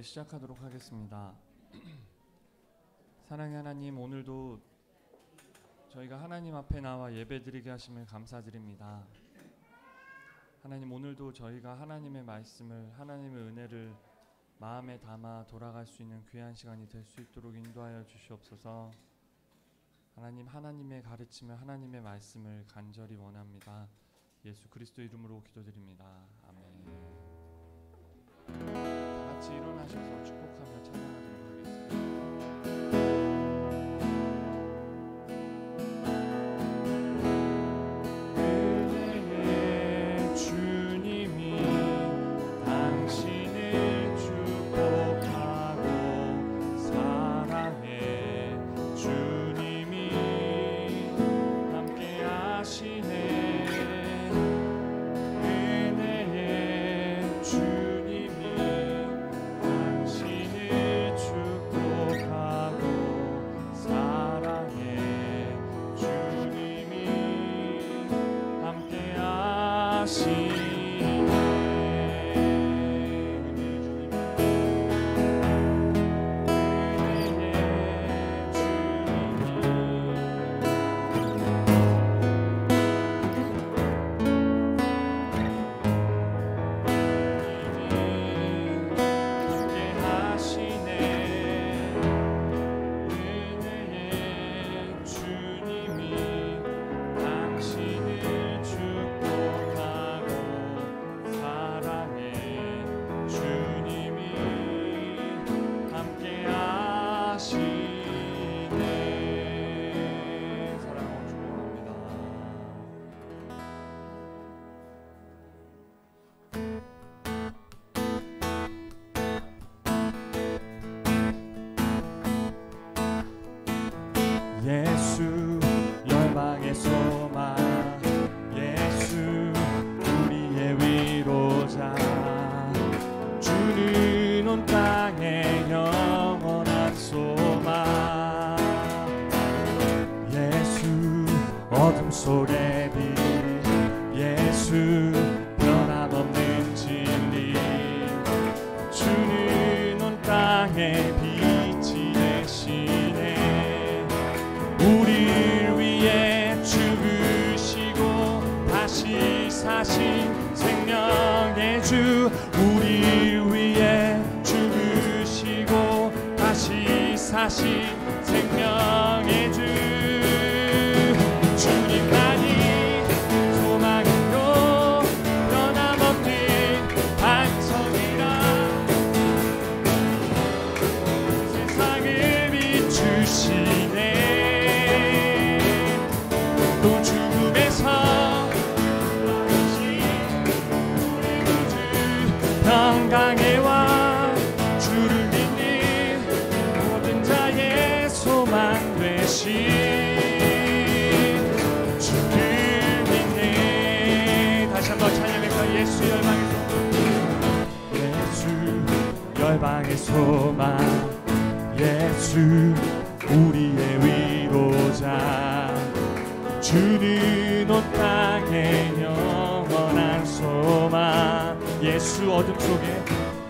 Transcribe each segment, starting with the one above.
기도를 시작하도록 하겠습니다. 사랑의 하나님, 오늘도 저희가 하나님 앞에 나와 예배드리게 하심을 감사드립니다. 하나님, 오늘도 저희가 하나님의 말씀을, 하나님의 은혜를 마음에 담아 돌아갈 수 있는 귀한 시간이 될 수 있도록 인도하여 주시옵소서. 하나님, 하나님의 가르침을, 하나님의 말씀을 간절히 원합니다. 예수 그리스도 이름으로 기도드립니다. 아멘. 다 같이 일어나셔서 축복하며 찬양하도록 하겠습니다. 예수 열방의 소망, 예수 우리의 위로자, 주는 온 땅의 영원한 소망. 예수 어둠 속의 빛, 예수 변함없는 진리, 주는 온 땅의 빛이 되시네. 우리를 위해 죽으시고 다시 사신 생명의 주, 우리를 위해 죽으시고 다시 사신 생명의 주, 주님만이 소망이요 변함없는 반석이라, 세상을 비추시네. 또 죽음에서 부활하신 우리 구주 평강의 왕, 주를 믿는 모든 자의 소망 되신 주를 믿네. 다시 한번 찬양할까요? 예수 열방의 소망, 예수 우리의 위로자, 주는 온 땅의 영원한 소망. 예수 어둠 속에,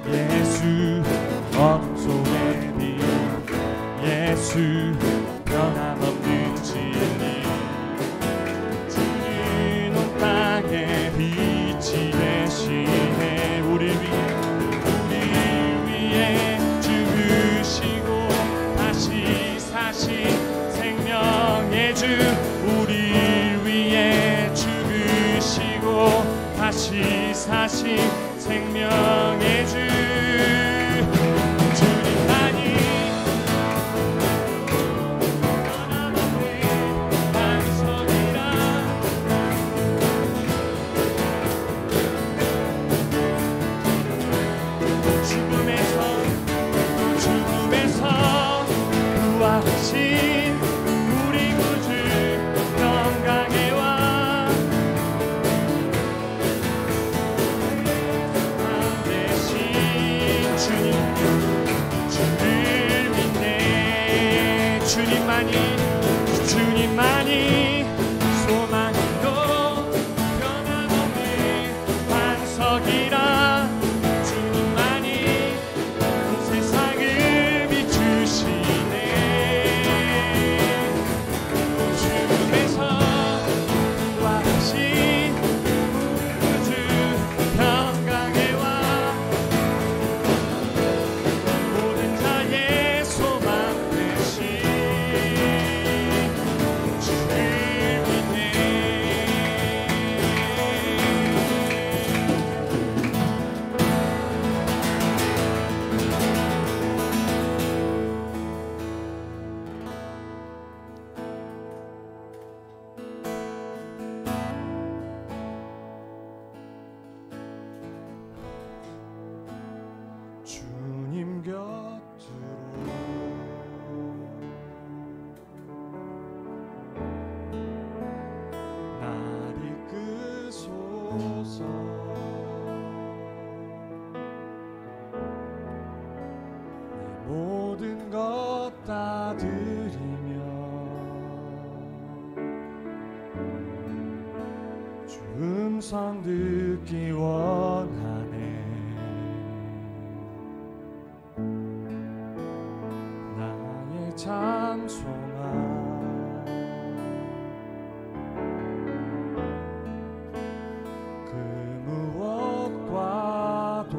예수 어둠 속에 빛, 예수 변함없는 진리, 주는 온 땅의 빛이 되시네. 우리 위해 죽으시고 다시 사신 생명의 주, 우리 위해 죽으시고 다시 사신 생명의 주, 주님만이 변함없는 반석이라, 죽음에서 부활하신 우리 구주 평강의 왕, 대신 주를 믿네. 주님만이 소망이요 변함없는 반석이라, 주님만이 음성 듣기 원하네. 나의 참 소망 그 무엇과도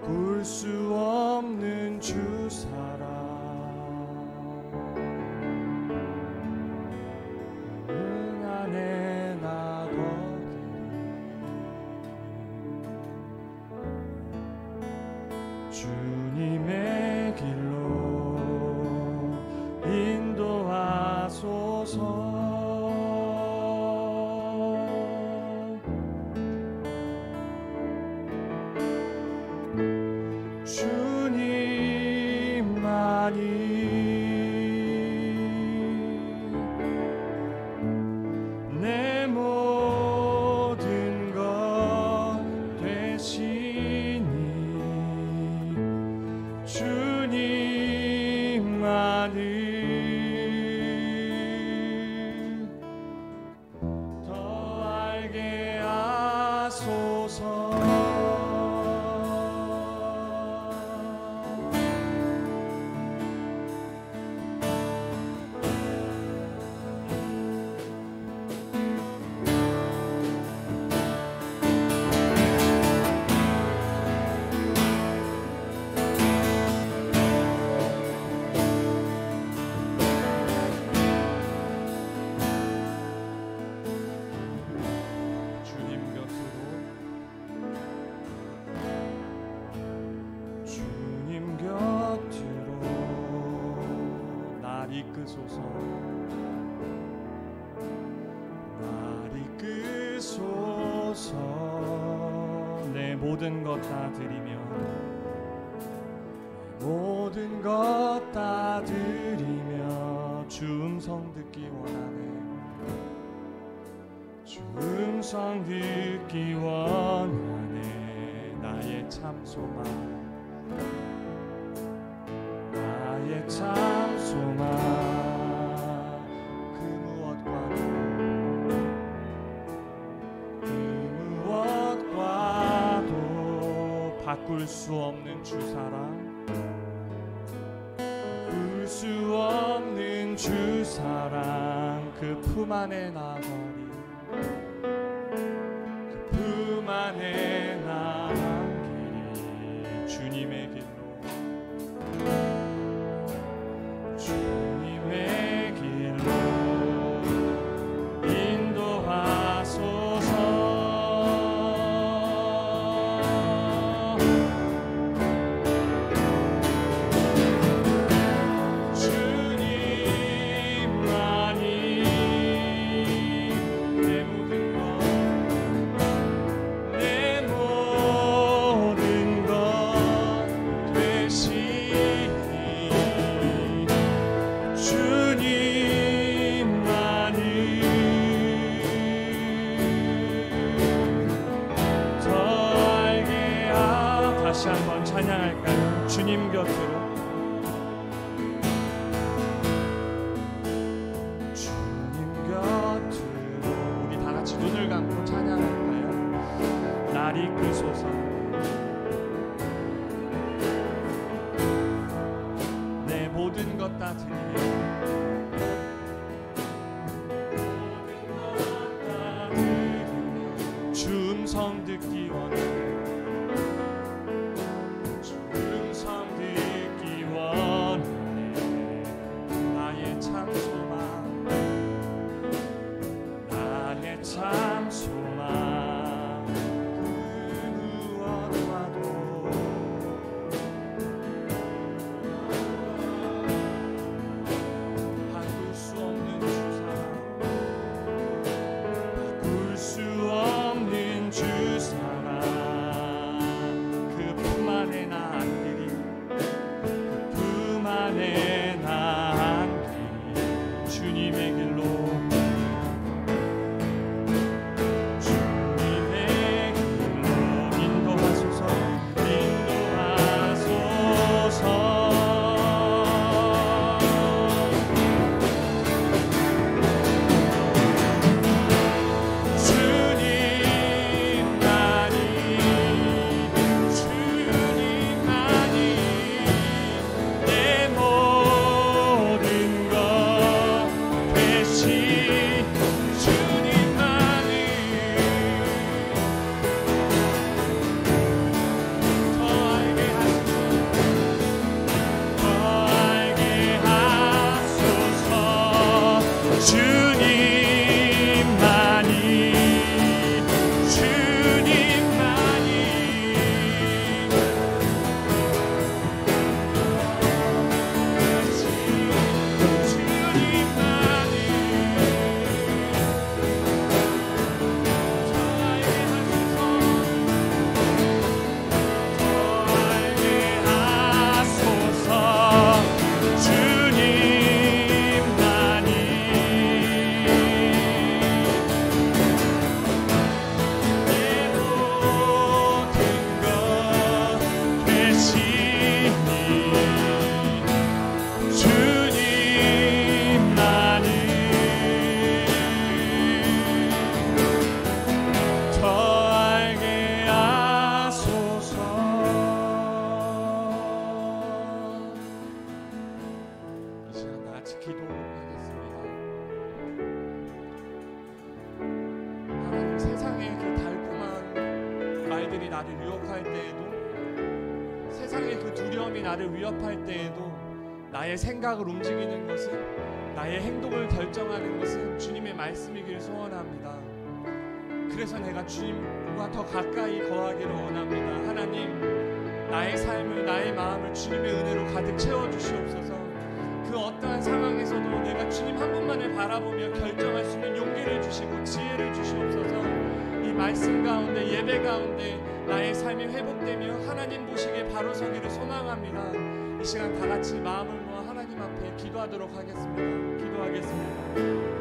바꿀 수 없는 주 사랑 응 안에 나 거기 주님의 길로 인도하소서. 내 모든 것 되시니 주님만을 더 알게 하소서. 주님 곁으로 날 이끄소서. 날 이끄소서. 내 모든 것 다 드리며 모든 것 다 드리며 주 음성 듣기 원하네. 주 음성 듣기 원하네. 나의 참 소망 나의 참 소망 그 무엇과도 바꿀 수 없는 주 사랑 바꿀 수 없는 주 사랑 그 품 안에 나 거리 그 품 안에 나 길이 주님의 길로 주님의 길로 인도하소서. 주님만이 내 모든 것 되시니 주님만을 더 알게 다시 한번 찬양할까요? 주님 곁으로 우리 다 같이 눈을 감고 찬양할까요? 날 이끄소서. 내 모든 것 다 드리며 주 음성 듣기 원하네. 주 음성 듣기 원하네. 나의 참 소망 나의 참 소망 그 무엇과도 같이 기도하겠습니다. 하나님, 세상의 그 달콤한 말들이 나를 유혹할 때에도, 세상의 그 두려움이 나를 위협할 때에도 나의 생각을 움직이는 것은, 나의 행동을 결정하는 것은 주님의 말씀이길 소원합니다. 그래서 내가 주님과 더 가까이 거하기를 원합니다. 하나님, 나의 삶을, 나의 마음을 주님의 은혜로 가득 채워주시옵소서. 그 어떠한 상황에서도 내가 주님 한 분만을 바라보며 결정할 수 있는 용기를 주시고 지혜를 주시옵소서. 이 말씀 가운데, 예배 가운데 나의 삶이 회복되며 하나님 보시기에 바로 서기를 소망합니다. 이 시간 다 같이 마음을 모아 하나님 앞에 기도하도록 하겠습니다. 기도하겠습니다.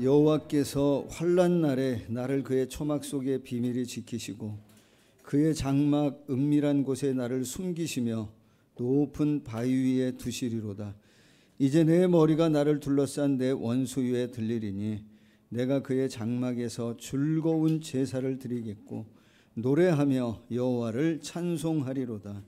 여호와께서 환난 날에 나를 그의 초막 속에 비밀히 지키시고 그의 장막 은밀한 곳에 나를 숨기시며 높은 바위 위에 두시리로다. 이제 내 머리가 나를 둘러싼 내 원수 위에 들리리니 내가 그의 장막에서 즐거운 제사를 드리겠고 노래하며 여호와를 찬송하리로다.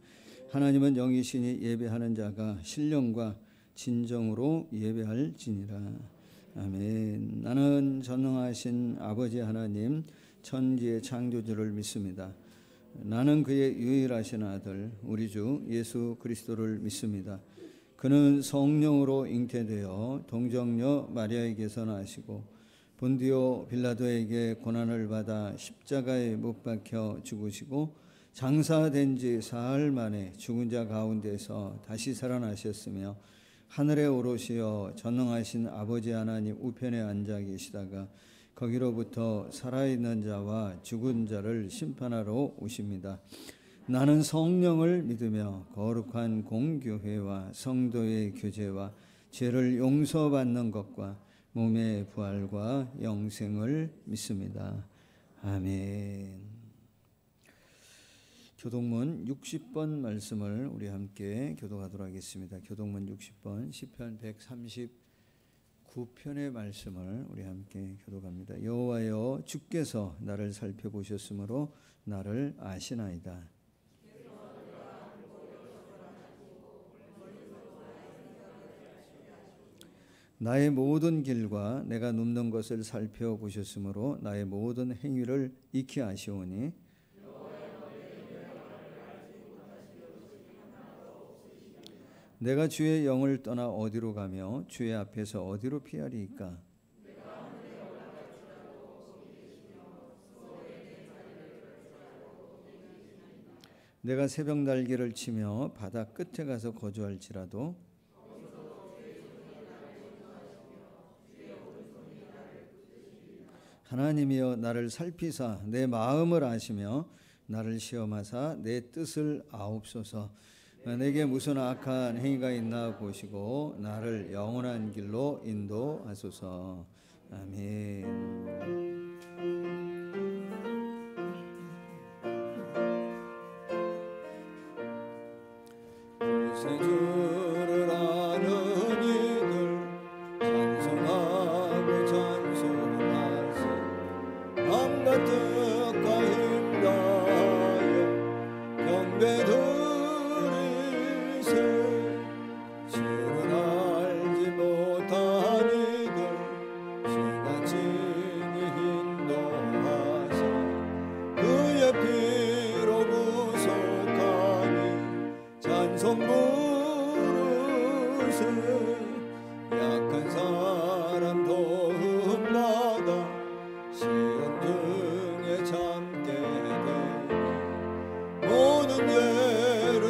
하나님은 영이시니 예배하는 자가 신령과 진정으로 예배할지니라. 아멘. 나는 전능하신 아버지 하나님 천지의 창조주를 믿습니다. 나는 그의 유일하신 아들 우리 주 예수 그리스도를 믿습니다. 그는 성령으로 잉태되어 동정녀 마리아에게서 나시고 본디오 빌라도에게 고난을 받아 십자가에 못 박혀 죽으시고 장사된 지 사흘 만에 죽은 자 가운데서 다시 살아나셨으며 하늘에 오르시어 전능하신 아버지 하나님 우편에 앉아 계시다가 거기로부터 살아있는 자와 죽은 자를 심판하러 오십니다. 나는 성령을 믿으며 거룩한 공교회와 성도의 교제와 죄를 용서받는 것과 몸의 부활과 영생을 믿습니다. 아멘. 교독문 60번 말씀을 우리 함께 교독하도록 하겠습니다. 교독문 60번 시편 139편의 말씀을 우리 함께 교독합니다. 여호와여 주께서 나를 살펴보셨으므로 나를 아시나이다. 나의 모든 길과 내가 눕는 것을 살펴보셨으므로 나의 모든 행위를 익히 아시오니 내가 주의 영을 떠나 어디로 가며 주의 앞에서 어디로 피하리이까? 내가 새벽 날개를 치며 바다 끝에 가서 거주할지라도 하나님이여 나를 살피사 내 마음을 아시며 나를 시험하사 내 뜻을 아옵소서. 내게 무슨 악한 행위가 있나 보시고 나를 영원한 길로 인도하소서. 아멘. 주를 아는 이들 찬송하고 찬송하세. 이런 뜻과 힘다하여 경배 드리세. 주를 알지 못한 이들 시간칭히 인도하사 그의 피로 구속하니 찬송 부르세. 약한 사람 도움받아 시험 중에 참게 되니 모든 죄를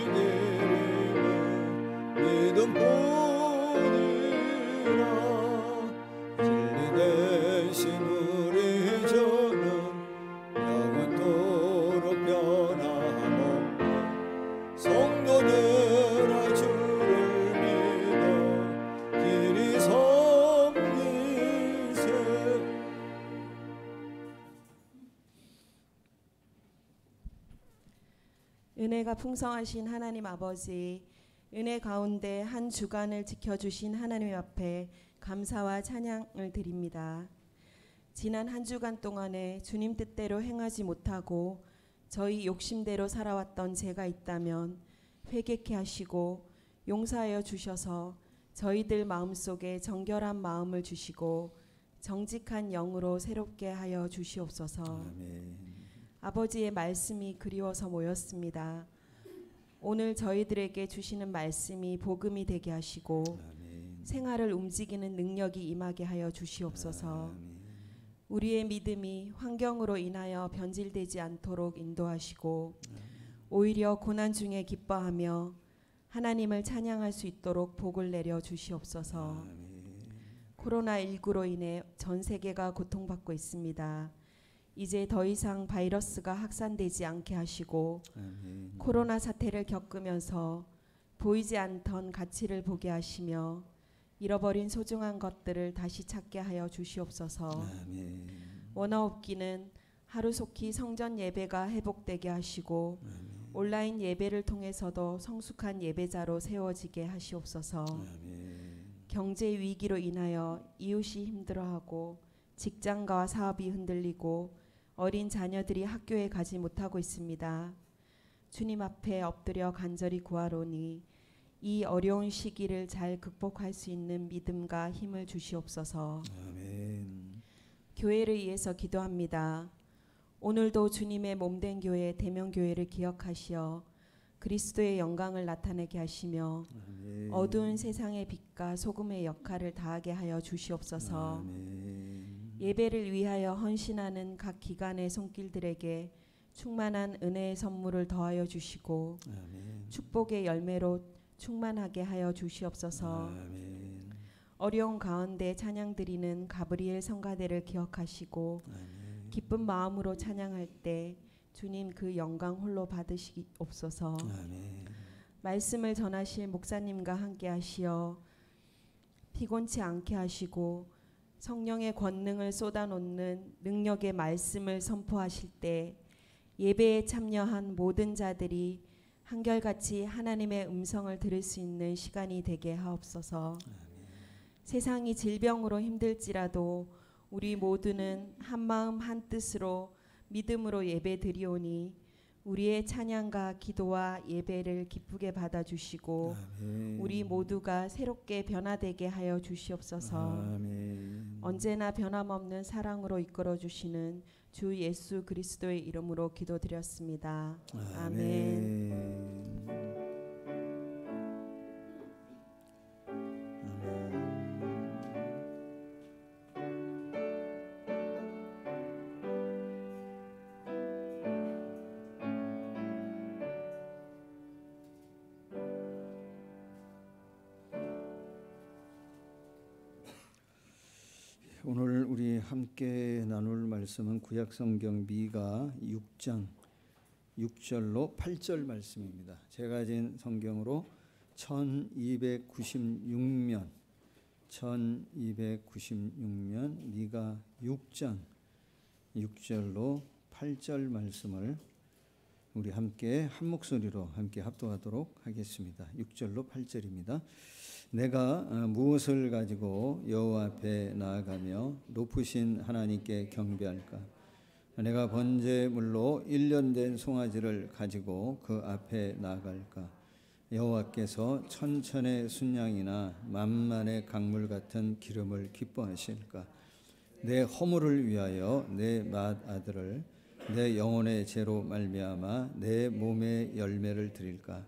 이기리니 믿음뿐이라. 진리 되신 우리 주는 영원토록 변함없네. 성도들아 주를 믿어 길이 섬기세. 은혜가 풍성하신 하나님 아버지, 은혜 가운데 한 주간을 지켜주신 하나님 앞에 감사와 찬양을 드립니다. 지난 한 주간 동안에 주님 뜻대로 행하지 못하고 저희 욕심대로 살아왔던 제가 있다면 회개케 하시고 용서하여 주셔서 저희들 마음속에 정결한 마음을 주시고 정직한 영으로 새롭게 하여 주시옵소서. 아멘. 아버지의 말씀이 그리워서 모였습니다. 오늘 저희들에게 주시는 말씀이 복음이 되게 하시고 아멘. 생활을 움직이는 능력이 임하게 하여 주시옵소서. 아멘. 우리의 믿음이 환경으로 인하여 변질되지 않도록 인도하시고 오히려 고난 중에 기뻐하며 하나님을 찬양할 수 있도록 복을 내려 주시옵소서. 코로나19로 인해 전 세계가 고통받고 있습니다. 이제 더 이상 바이러스가 확산되지 않게 하시고 아멘. 코로나 사태를 겪으면서 보이지 않던 가치를 보게 하시며 잃어버린 소중한 것들을 다시 찾게 하여 주시옵소서. 아멘. 원어옵기는 하루속히 성전 예배가 회복되게 하시고 아멘. 온라인 예배를 통해서도 성숙한 예배자로 세워지게 하시옵소서. 아멘. 경제 위기로 인하여 이웃이 힘들어하고 직장과 사업이 흔들리고 어린 자녀들이 학교에 가지 못하고 있습니다. 주님 앞에 엎드려 간절히 구하노니 이 어려운 시기를 잘 극복할 수 있는 믿음과 힘을 주시옵소서. 아멘. 교회를 위해서 기도합니다. 오늘도 주님의 몸된 교회 대명교회를 기억하시어 그리스도의 영광을 나타내게 하시며 아멘. 어두운 세상의 빛과 소금의 역할을 다하게 하여 주시옵소서. 아멘. 예배를 위하여 헌신하는 각 기관의 손길들에게 충만한 은혜의 선물을 더하여 주시고 아멘. 축복의 열매로 충만하게 하여 주시옵소서. 아멘. 어려운 가운데 찬양드리는 가브리엘 성가대를 기억하시고 아멘. 기쁜 마음으로 찬양할 때 주님 그 영광 홀로 받으시옵소서. 아멘. 말씀을 전하실 목사님과 함께 하시어 피곤치 않게 하시고 성령의 권능을 쏟아놓는 능력의 말씀을 선포하실 때 예배에 참여한 모든 자들이 한결같이 하나님의 음성을 들을 수 있는 시간이 되게 하옵소서. 세상이 질병으로 힘들지라도 우리 모두는 한 마음 한 뜻으로 믿음으로 예배 드리오니 우리의 찬양과 기도와 예배를 기쁘게 받아주시고 아멘. 우리 모두가 새롭게 변화되게 하여 주시옵소서. 아멘. 언제나 변함없는 사랑으로 이끌어주시는 주 예수 그리스도의 이름으로 기도드렸습니다. 아멘. 오늘 우리 함께 나눌 말씀은 구약성경 미가 6장 6절로 8절 말씀입니다. 제가 가진 성경으로 1296면 미가 6장 6절로 8절 말씀을 우리 함께 한 목소리로 함께 합독하도록 하겠습니다. 6절로 8절입니다. 내가 무엇을 가지고 여호와 앞에 나아가며 높으신 하나님께 경배할까? 내가 번제물로 1년 된 송아지를 가지고 그 앞에 나아갈까? 여호와께서 천천의 순양이나 만만의 강물 같은 기름을 기뻐하실까? 내 허물을 위하여 내 맏아들을 내 영혼의 죄로 말미암아 내 몸의 열매를 드릴까?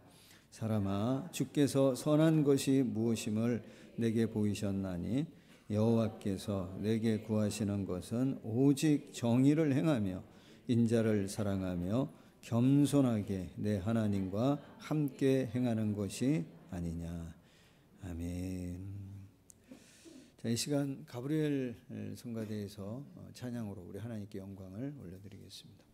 사람아, 주께서 선한 것이 무엇임을 내게 보이셨나니 여호와께서 내게 구하시는 것은 오직 정의를 행하며 인자를 사랑하며 겸손하게 내 하나님과 함께 행하는 것이 아니냐. 아멘. 자, 이 시간 가브리엘 성가대에서 찬양으로 우리 하나님께 영광을 올려드리겠습니다.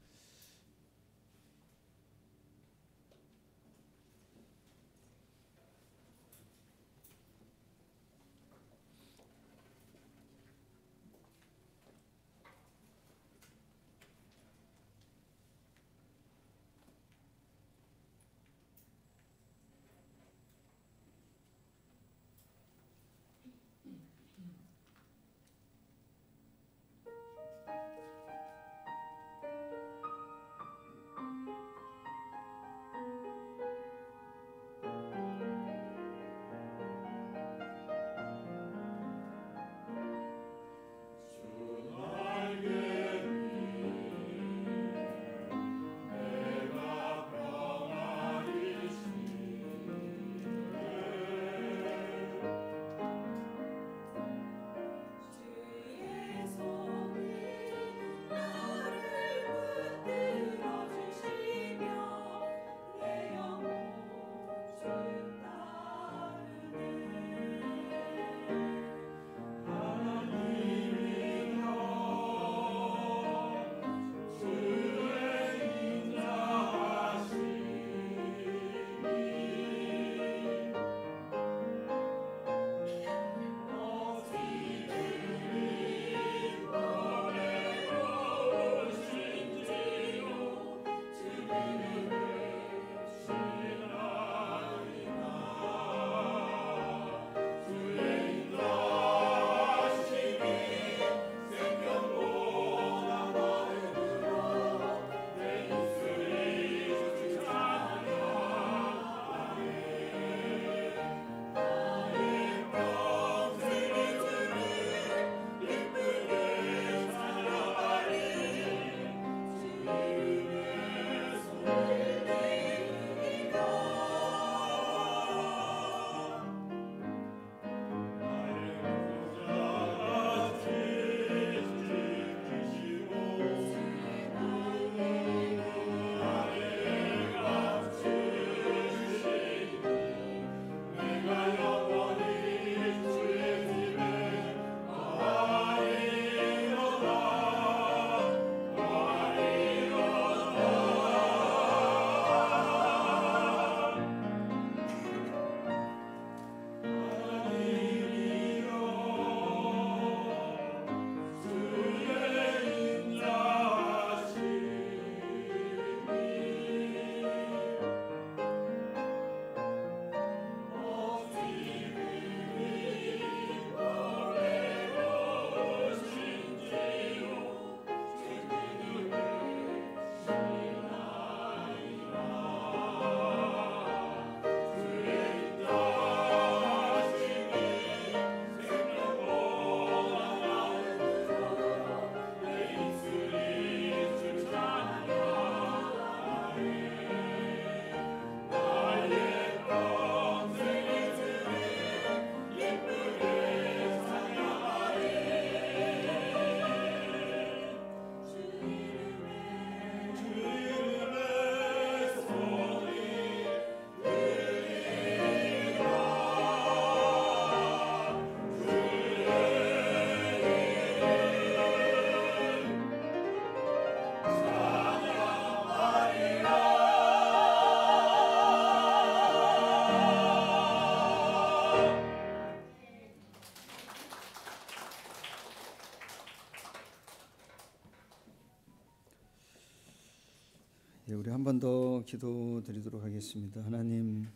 우리 한 번 더 기도드리도록 하겠습니다. 하나님,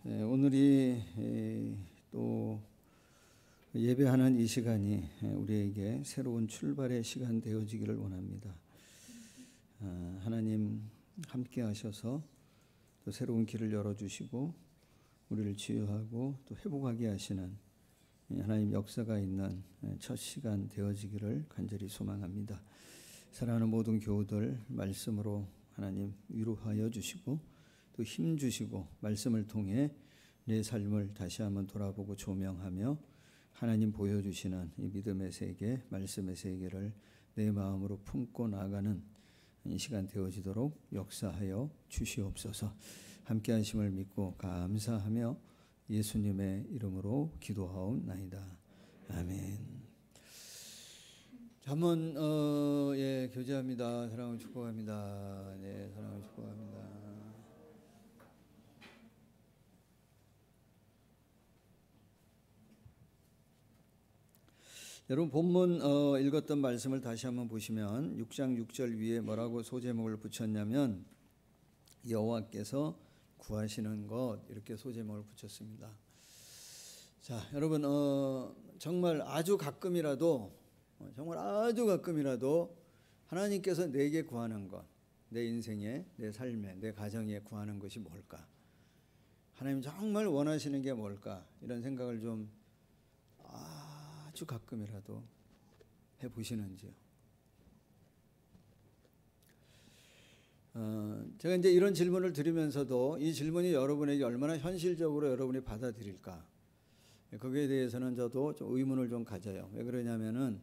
오늘이 또 예배하는 이 시간이 우리에게 새로운 출발의 시간 되어지기를 원합니다. 하나님 함께 하셔서 또 새로운 길을 열어주시고 우리를 치유하고 또 회복하게 하시는 하나님 역사가 있는 첫 시간 되어지기를 간절히 소망합니다. 사랑하는 모든 교우들 말씀으로 하나님 위로하여 주시고 또 힘 주시고 말씀을 통해 내 삶을 다시 한번 돌아보고 조명하며 하나님 보여주시는 이 믿음의 세계, 말씀의 세계를 내 마음으로 품고 나가는 이 시간 되어지도록 역사하여 주시옵소서. 함께 하심을 믿고 감사하며 예수님의 이름으로 기도하옵나이다. 아멘. 한번 교제합니다. 사랑을 축복합니다. 네, 사랑을 축복합니다. 여러분 본문 읽었던 말씀을 다시 한번 보시면 6장 6절 위에 뭐라고 소제목을 붙였냐면 여호와께서 구하시는 것 이렇게 소제목을 붙였습니다. 자, 여러분 정말 아주 가끔이라도 하나님께서 내게 구하는 것, 내 인생에, 내 삶에, 내 가정에 구하는 것이 뭘까? 하나님 정말 원하시는 게 뭘까? 이런 생각을 좀 아주 가끔이라도 해보시는지요? 제가 이제 이런 질문을 드리면서도 이 질문이 여러분에게 얼마나 현실적으로 여러분이 받아들일까? 거기에 대해서는 저도 좀 의문을 좀 가져요. 왜 그러냐면은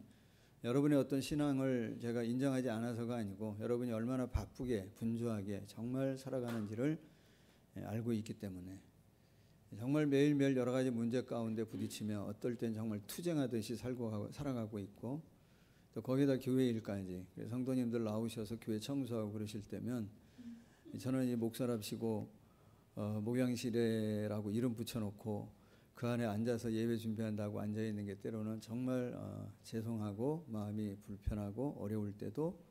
여러분의 어떤 신앙을 제가 인정하지 않아서가 아니고 여러분이 얼마나 바쁘게 분주하게 정말 살아가는지를 알고 있기 때문에 정말 매일매일 여러 가지 문제 가운데 부딪히며 어떨 땐 정말 투쟁하듯이 살아가고 있고 또 거기다 교회 일까지 성도님들 나오셔서 교회 청소하고 그러실 때면 저는 이 목사랍시고 목양실에라고 이름 붙여놓고 그 안에 앉아서 예배 준비한다고 앉아있는 게 때로는 정말 죄송하고 마음이 불편하고 어려울 때도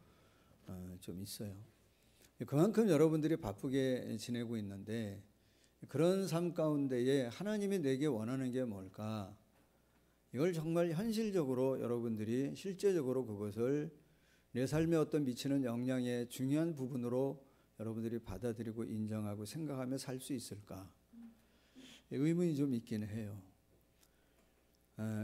좀 있어요. 그만큼 여러분들이 바쁘게 지내고 있는데 그런 삶 가운데에 하나님이 내게 원하는 게 뭘까? 이걸 정말 현실적으로 여러분들이 실제적으로 그것을 내 삶에 어떤 미치는 영향의 중요한 부분으로 여러분들이 받아들이고 인정하고 생각하며 살 수 있을까? 의문이 좀 있긴 해요.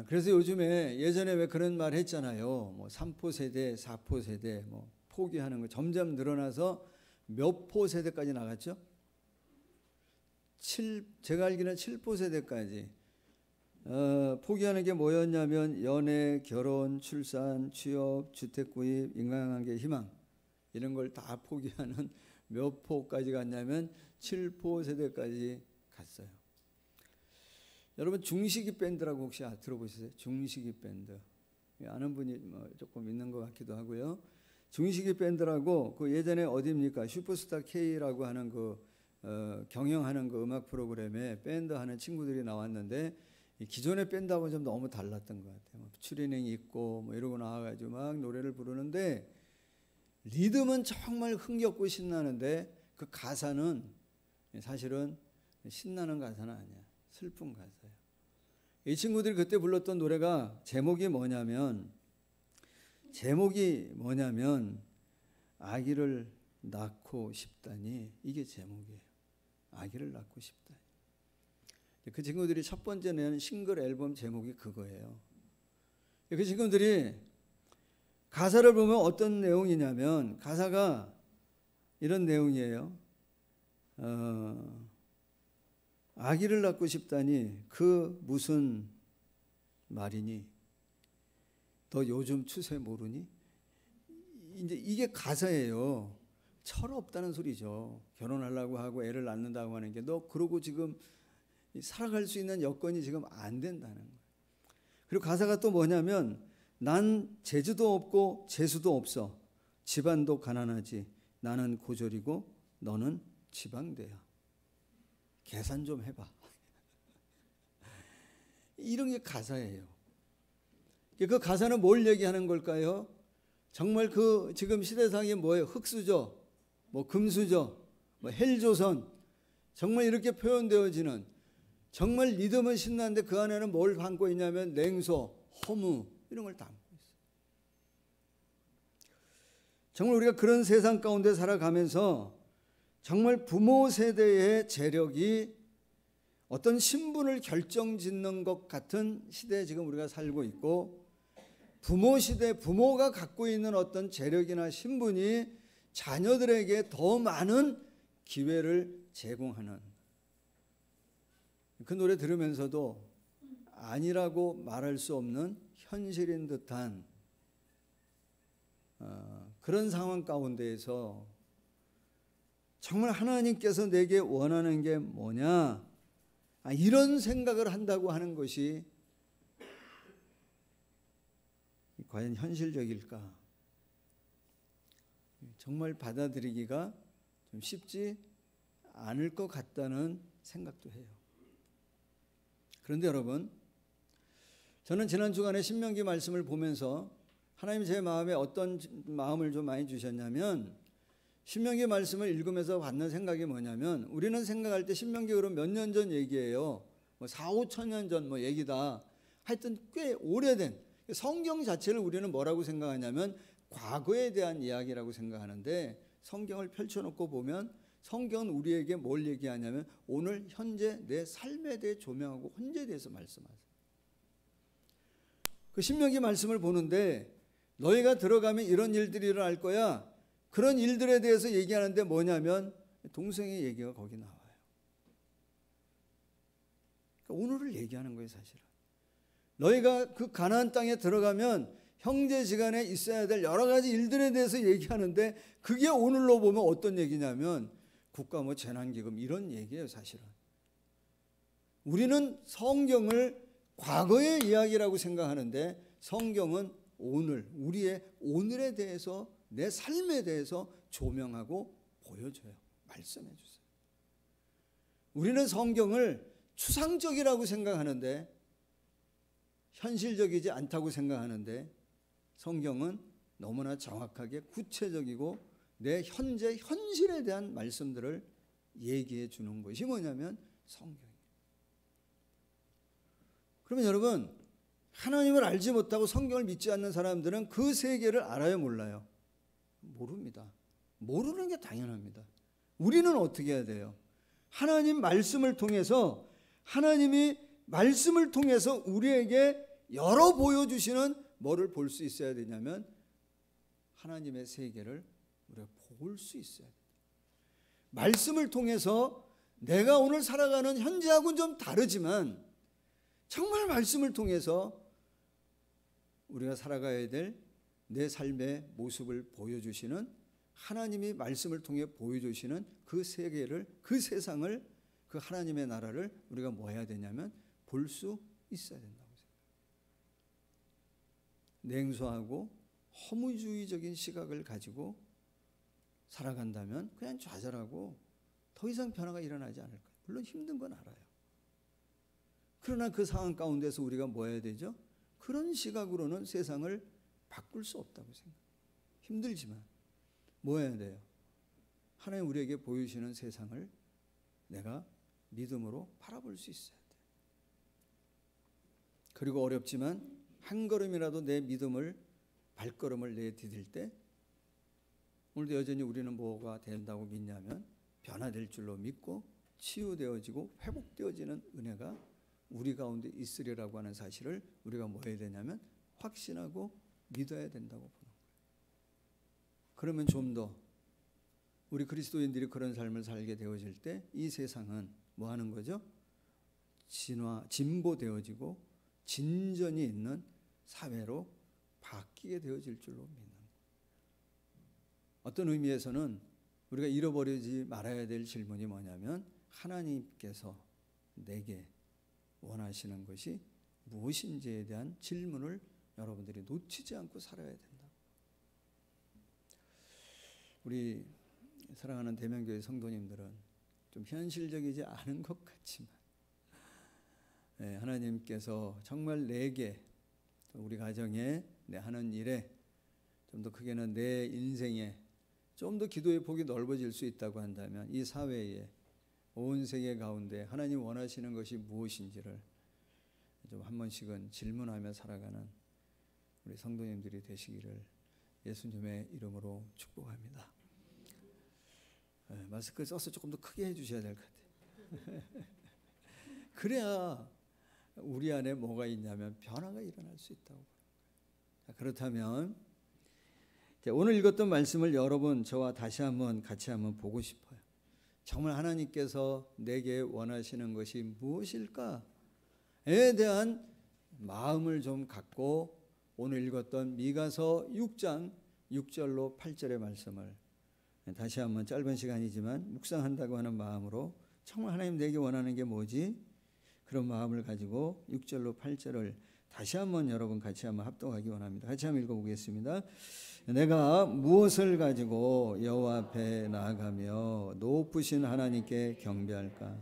그래서 요즘에 예전에 왜 그런 말 했잖아요. 뭐 3포 세대, 4포 세대 뭐 포기하는 거 점점 늘어나서 몇 포 세대까지 나갔죠? 제가 알기로는 7포 세대까지 포기하는 게 뭐였냐면 연애, 결혼, 출산, 취업, 주택 구입, 인간관계, 희망 이런 걸 다 포기하는 몇 포까지 갔냐면 7포 세대까지 갔어요. 여러분 중식이 밴드라고 혹시 들어보셨어요? 중식이 밴드 아는 분이 조금 있는 것 같기도 하고요. 중식이 밴드라고 그 예전에 어디입니까? 슈퍼스타 K라고 하는 그 경영하는 그 음악 프로그램에 밴드 하는 친구들이 나왔는데 기존의 밴드하고는 좀 너무 달랐던 것 같아요. 추리닝이 있고 뭐 이러고 나와가지고 막 노래를 부르는데 리듬은 정말 흥겹고 신나는데 그 가사는 사실은 신나는 가사는 아니야. 슬픈 가사예요. 이 친구들이 그때 불렀던 노래가 제목이 뭐냐면 아기를 낳고 싶다니 이게 제목이에요. 아기를 낳고 싶다니. 그 친구들이 첫 번째 낸 싱글 앨범 제목이 그거예요. 그 친구들이 가사를 보면 어떤 내용이냐면 가사가 이런 내용이에요. 아기를 낳고 싶다니 그 무슨 말이니? 너 요즘 추세 모르니? 이제 이게 가사예요. 철없다는 소리죠. 결혼하려고 하고 애를 낳는다고 하는 게 너 그러고 지금 살아갈 수 있는 여건이 지금 안 된다는 거예요. 그리고 가사가 또 뭐냐면 난 재주도 없고 재수도 없어. 집안도 가난하지. 나는 고졸이고 너는 지방대야. 계산 좀 해봐. 이런 게 가사예요. 그 가사는 뭘 얘기하는 걸까요? 정말 그 지금 시대상이 뭐예요? 흑수저, 뭐 금수저, 뭐 헬조선 정말 이렇게 표현되어지는 정말 믿음은 신나는데 그 안에는 뭘 담고 있냐면 냉소, 허무 이런 걸 담고 있어요. 정말 우리가 그런 세상 가운데 살아가면서 정말 부모 세대의 재력이 어떤 신분을 결정짓는 것 같은 시대에 지금 우리가 살고 있고, 부모 시대, 부모가 갖고 있는 어떤 재력이나 신분이 자녀들에게 더 많은 기회를 제공하는, 그 노래 들으면서도 아니라고 말할 수 없는 현실인 듯한 그런 상황 가운데에서 정말 하나님께서 내게 원하는 게 뭐냐, 이런 생각을 한다고 하는 것이 과연 현실적일까? 정말 받아들이기가 좀 쉽지 않을 것 같다는 생각도 해요. 그런데 여러분, 저는 지난 주간에 신명기 말씀을 보면서 하나님 제 마음에 어떤 마음을 좀 많이 주셨냐면, 신명기 말씀을 읽으면서 받는 생각이 뭐냐면, 우리는 생각할 때 신명기 그럼 몇 년 전 얘기예요. 뭐 4, 5천 년 전 뭐 얘기다. 하여튼 꽤 오래된 성경 자체를 우리는 뭐라고 생각하냐면 과거에 대한 이야기라고 생각하는데, 성경을 펼쳐놓고 보면 성경은 우리에게 뭘 얘기하냐면 오늘 현재 내 삶에 대해 조명하고 현재에 대해서 말씀하세요. 그 신명기 말씀을 보는데 너희가 들어가면 이런 일들이 일어날 거야, 그런 일들에 대해서 얘기하는데 뭐냐면 동생의 얘기가 거기 나와요. 그러니까 오늘을 얘기하는 거예요. 사실은 너희가 그 가나안 땅에 들어가면 형제지간에 있어야 될 여러 가지 일들에 대해서 얘기하는데, 그게 오늘로 보면 어떤 얘기냐면 국가 뭐 재난기금 이런 얘기예요. 사실은 우리는 성경을 과거의 이야기라고 생각하는데 성경은 오늘, 우리의 오늘에 대해서, 내 삶에 대해서 조명하고 보여줘요. 말씀해 주세요. 우리는 성경을 추상적이라고 생각하는데, 현실적이지 않다고 생각하는데, 성경은 너무나 정확하게 구체적이고 내 현재 현실에 대한 말씀들을 얘기해 주는 것이 뭐냐면 성경이에요. 그러면 여러분, 하나님을 알지 못하고 성경을 믿지 않는 사람들은 그 세계를 알아요, 몰라요? 모릅니다. 모르는 게 당연합니다. 우리는 어떻게 해야 돼요? 하나님 말씀을 통해서, 하나님이 말씀을 통해서 우리에게 열어 보여주시는 뭐를 볼 수 있어야 되냐면 하나님의 세계를 우리가 볼 수 있어야 돼요. 말씀을 통해서 내가 오늘 살아가는 현재하고는 좀 다르지만 정말 말씀을 통해서 우리가 살아가야 될 내 삶의 모습을 보여주시는, 하나님이 말씀을 통해 보여주시는 그 세계를, 그 세상을, 그 하나님의 나라를 우리가 뭐 해야 되냐면 볼 수 있어야 된다고 생각해요. 냉소하고 허무주의적인 시각을 가지고 살아간다면 그냥 좌절하고 더 이상 변화가 일어나지 않을 거예요. 물론 힘든 건 알아요. 그러나 그 상황 가운데서 우리가 뭐 해야 되죠? 그런 시각으로는 세상을 바꿀 수 없다고 생각해요. 힘들지만 뭐 해야 돼요? 하나님 우리에게 보여주시는 세상을 내가 믿음으로 바라볼 수 있어야 돼요. 그리고 어렵지만 한 걸음이라도 내 믿음을, 발걸음을 내디딜 때, 오늘도 여전히 우리는 뭐가 된다고 믿냐면 변화될 줄로 믿고 치유되어지고 회복되어지는 은혜가 우리 가운데 있으리라고 하는 사실을 우리가 뭐 해야 되냐면 확신하고 믿어야 된다고 보는 거예요. 그러면 좀 더 우리 그리스도인들이 그런 삶을 살게 되어질 때 이 세상은 뭐 하는 거죠? 진보되어지고 진전이 있는 사회로 바뀌게 되어질 줄로 믿는 거예요. 어떤 의미에서는 우리가 잃어버리지 말아야 될 질문이 뭐냐면 하나님께서 내게 원하시는 것이 무엇인지에 대한 질문을 여러분들이 놓치지 않고 살아야 된다. 우리 사랑하는 대명교회 성도님들은 좀 현실적이지 않은 것 같지만 하나님께서 정말 내게, 우리 가정에, 내 하는 일에, 좀 더 크게는 내 인생에 좀 더 기도의 폭이 넓어질 수 있다고 한다면 이 사회에 온 세계 가운데 하나님 원하시는 것이 무엇인지를 좀 한 번씩은 질문하며 살아가는 우리 성도님들이 되시기를 예수님의 이름으로 축복합니다. 마스크 써서 조금 더 크게 해주셔야 될 것 같아요. 그래야 우리 안에 뭐가 있냐면 변화가 일어날 수 있다고. 그렇다면 오늘 읽었던 말씀을 여러분 저와 다시 한번 같이 한번 보고 싶어요. 정말 하나님께서 내게 원하시는 것이 무엇일까에 대한 마음을 좀 갖고 오늘 읽었던 미가서 6장 6절로 8절의 말씀을 다시 한번 짧은 시간이지만 묵상한다고 하는 마음으로 정말 하나님 내게 원하는 게 뭐지? 그런 마음을 가지고 6절로 8절을 다시 한번 여러분 같이 한번 합독하기 원합니다. 같이 한번 읽어보겠습니다. 내가 무엇을 가지고 여호와 앞에 나아가며 높으신 하나님께 경배할까?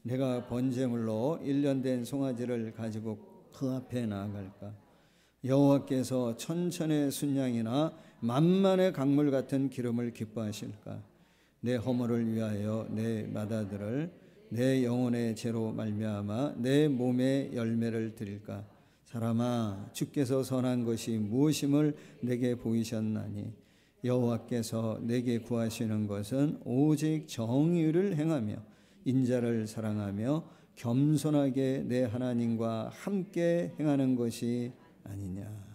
내가 번제물로 1년 된 송아지를 가지고 그 앞에 나아갈까? 여호와께서 천천의 순양이나 만만의 강물 같은 기름을 기뻐하실까? 내 허물을 위하여 내 맏아들을 내 영혼의 죄로 말미암아 내 몸의 열매를 드릴까? 사람아, 주께서 선한 것이 무엇임을 내게 보이셨나니 여호와께서 내게 구하시는 것은 오직 정의를 행하며 인자를 사랑하며 겸손하게 내 하나님과 함께 행하는 것이 아니냐.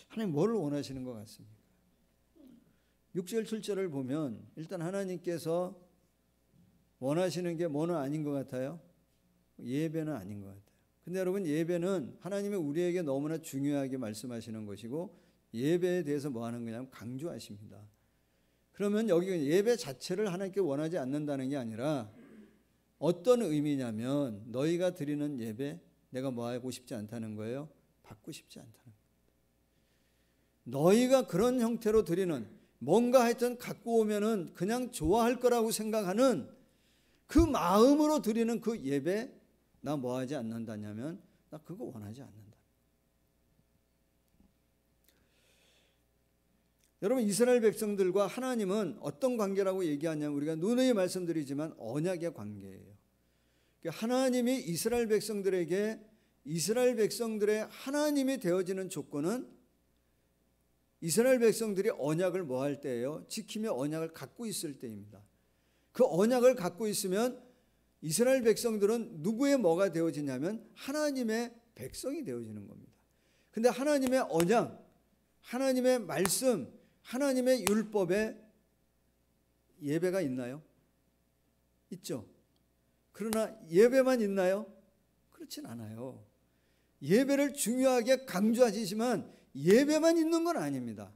하나님 뭘 원하시는 것 같습니까? 6절 7절을 보면 일단 하나님께서 원하시는 게 뭐는 아닌 것 같아요? 예배는 아닌 것 같아요. 근데 여러분, 예배는 하나님이 우리에게 너무나 중요하게 말씀하시는 것이고 예배에 대해서 뭐 하는 거냐면 강조하십니다. 그러면 여기 예배 자체를 하나님께 원하지 않는다는 게 아니라 어떤 의미냐면 너희가 드리는 예배 내가 뭐 하고 싶지 않다는 거예요? 받고 싶지 않다는 거예요. 너희가 그런 형태로 드리는 뭔가 하여튼 갖고 오면은 그냥 좋아할 거라고 생각하는 그 마음으로 드리는 그 예배 나 뭐 하지 않는다냐면 나 그거 원하지 않는다. 여러분, 이스라엘 백성들과 하나님은 어떤 관계라고 얘기하냐면 우리가 누누이 말씀드리지만 언약의 관계예요. 하나님이 이스라엘 백성들에게 이스라엘 백성들의 하나님이 되어지는 조건은 이스라엘 백성들이 언약을 뭐 할 때예요? 지키며 언약을 갖고 있을 때입니다. 그 언약을 갖고 있으면 이스라엘 백성들은 누구의 뭐가 되어지냐면 하나님의 백성이 되어지는 겁니다. 근데 하나님의 언약, 하나님의 말씀, 하나님의 율법에 예배가 있나요? 있죠. 그러나 예배만 있나요? 그렇진 않아요. 예배를 중요하게 강조하시지만 예배만 있는 건 아닙니다.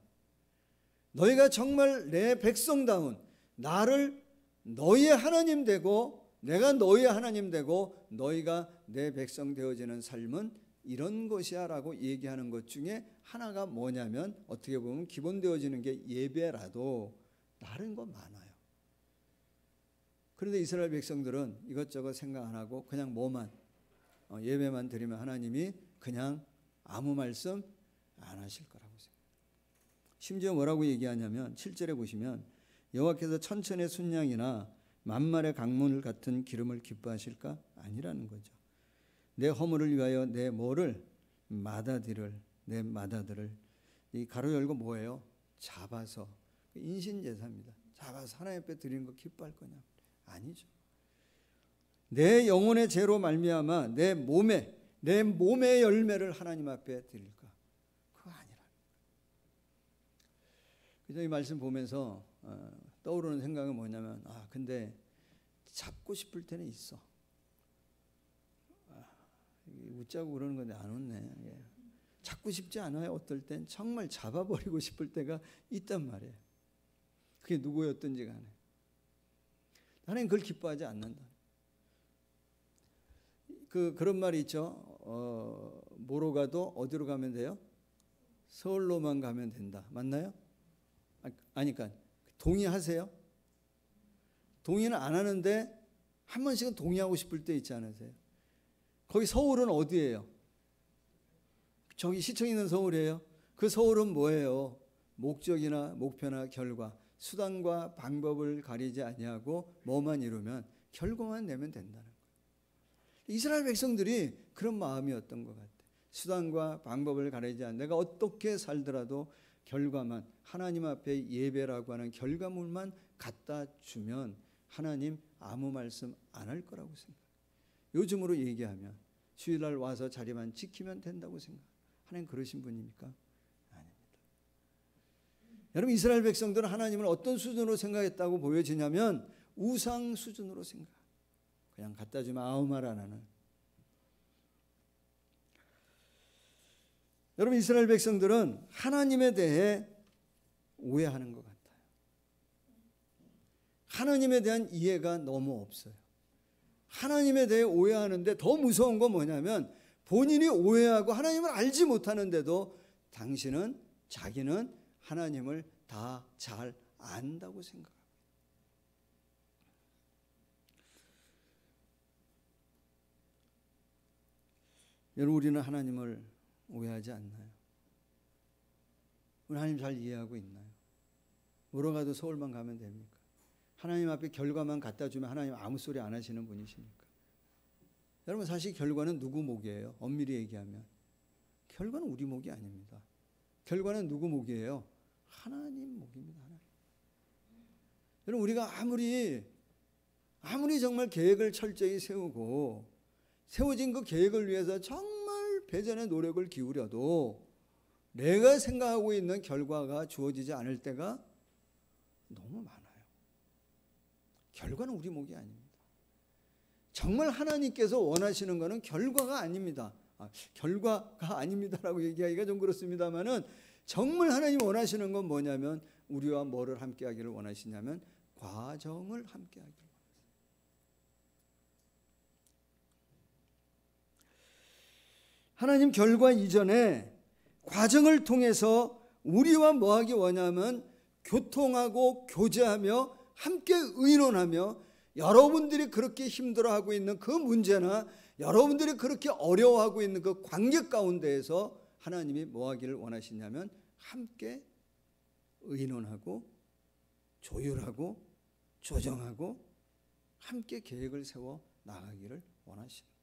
너희가 정말 내 백성다운 나를 너희의 하나님 되고 내가 너희의 하나님 되고 너희가 내 백성 되어지는 삶은 이런 것이야 라고 얘기하는 것 중에 하나가 뭐냐면 어떻게 보면 기본 되어지는 게 예배라도 다른 건 많아요. 그런데 이스라엘 백성들은 이것저것 생각 안 하고 그냥 뭐만 예배만 드리면 하나님이 그냥 아무 말씀 안 하실 거라고 생각해요. 심지어 뭐라고 얘기하냐면 7절에 보시면 여호와께서 천천의 순양이나 만말의 강물 같은 기름을 기뻐하실까? 아니라는 거죠. 내 허물을 위하여 내 뭐를 맏아들을 내 맏아들을 이 가로 열고 뭐예요? 잡아서 인신제사입니다. 잡아서 하나님 앞에 드리는 거 기뻐할 거냐? 아니죠. 내 영혼의 죄로 말미암아 내 몸의 열매를 하나님 앞에 드릴까? 그거 아니라. 그래서 이 말씀 보면서 떠오르는 생각은 뭐냐면 근데 잡고 싶을 때는 있어. 웃자고 그러는 건데 안 웃네. 잡고 싶지 않아요. 어떨 땐 정말 잡아버리고 싶을 때가 있단 말이에요. 그게 누구였든지 간에 하나님 그걸 기뻐하지 않는다. 그런 말이 있죠. 뭐로 가도 어디로 가면 돼요? 서울로만 가면 된다. 맞나요? 아니까 동의하세요? 동의는 안 하는데 한 번씩은 동의하고 싶을 때 있지 않으세요? 거기 서울은 어디예요? 저기 시청 있는 서울이에요. 그 서울은 뭐예요? 목적이나 목표나 결과. 수단과 방법을 가리지 아니하고 뭐만 이루면 결과만 내면 된다는 거예요. 이스라엘 백성들이 그런 마음이었던 것 같아요. 수단과 방법을 가리지 않고 내가 어떻게 살더라도 결과만, 하나님 앞에 예배라고 하는 결과물만 갖다 주면 하나님 아무 말씀 안 할 거라고 생각해요. 요즘으로 얘기하면 주일날 와서 자리만 지키면 된다고 생각해요. 하나님 그러신 분입니까? 아닙니다. 여러분, 이스라엘 백성들은 하나님을 어떤 수준으로 생각했다고 보여지냐면 우상 수준으로 생각해요. 그냥 갖다 주면 아무 말 안 하는. 여러분, 이스라엘 백성들은 하나님에 대해 오해하는 것 같아요. 하나님에 대한 이해가 너무 없어요. 하나님에 대해 오해하는데 더 무서운 건 뭐냐면 본인이 오해하고 하나님을 알지 못하는데도 자기는 하나님을 다 잘 안다고 생각합니다. 여러분, 우리는 하나님을 오해하지 않나요? 우리 하나님 잘 이해하고 있나요? 물어가도 서울만 가면 됩니까? 하나님 앞에 결과만 갖다 주면 하나님 아무 소리 안 하시는 분이십니까? 여러분, 사실 결과는 누구 목이에요? 엄밀히 얘기하면 결과는 우리 목이 아닙니다. 결과는 누구 목이에요? 하나님 목입니다. 하나님. 여러분, 우리가 아무리 정말 계획을 철저히 세우고 세워진 그 계획을 위해서 정말 배전의 노력을 기울여도 내가 생각하고 있는 결과가 주어지지 않을 때가 너무 많아요. 결과는 우리 목이 아닙니다. 정말 하나님께서 원하시는 것은 결과가 아닙니다. 결과가 아닙니다라고 얘기하기가 좀 그렇습니다만은 정말 하나님 원하시는 건 뭐냐면 우리와 뭐를 함께 하기를 원하시냐면 과정을 함께 하기를 원하세요. 하나님 결과 이전에 과정을 통해서 우리와 뭐 하기 원하면 교통하고 교제하며 함께 의논하며 여러분들이 그렇게 힘들어하고 있는 그 문제나 여러분들이 그렇게 어려워하고 있는 그 관계 가운데에서 하나님이 뭐 하기를 원하시냐면 함께 의논하고 조율하고 조정하고 함께 계획을 세워 나가기를 원하시는 거예요.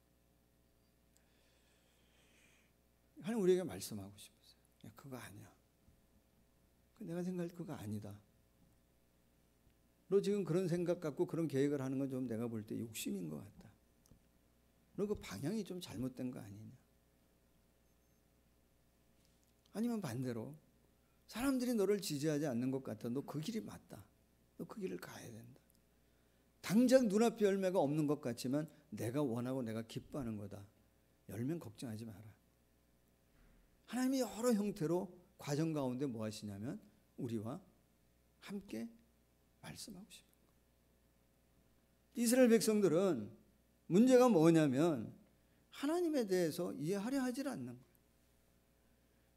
하나님 우리에게 말씀하고 싶었어요. 야, 그거 아니야. 내가 생각할 그거 아니다. 너 지금 그런 생각 갖고 그런 계획을 하는 건 좀 내가 볼 때 욕심인 것 같다. 너 그 방향이 좀 잘못된 거 아니냐. 아니면 반대로 사람들이 너를 지지하지 않는 것 같아. 너 그 길이 맞다. 너 그 길을 가야 된다. 당장 눈앞에 열매가 없는 것 같지만 내가 원하고 내가 기뻐하는 거다. 열면 걱정하지 마라. 하나님이 여러 형태로 과정 가운데 뭐 하시냐면 우리와 함께 말씀하고 싶은 거예요. 이스라엘 백성들은 문제가 뭐냐면 하나님에 대해서 이해하려 하질 않는 거예요.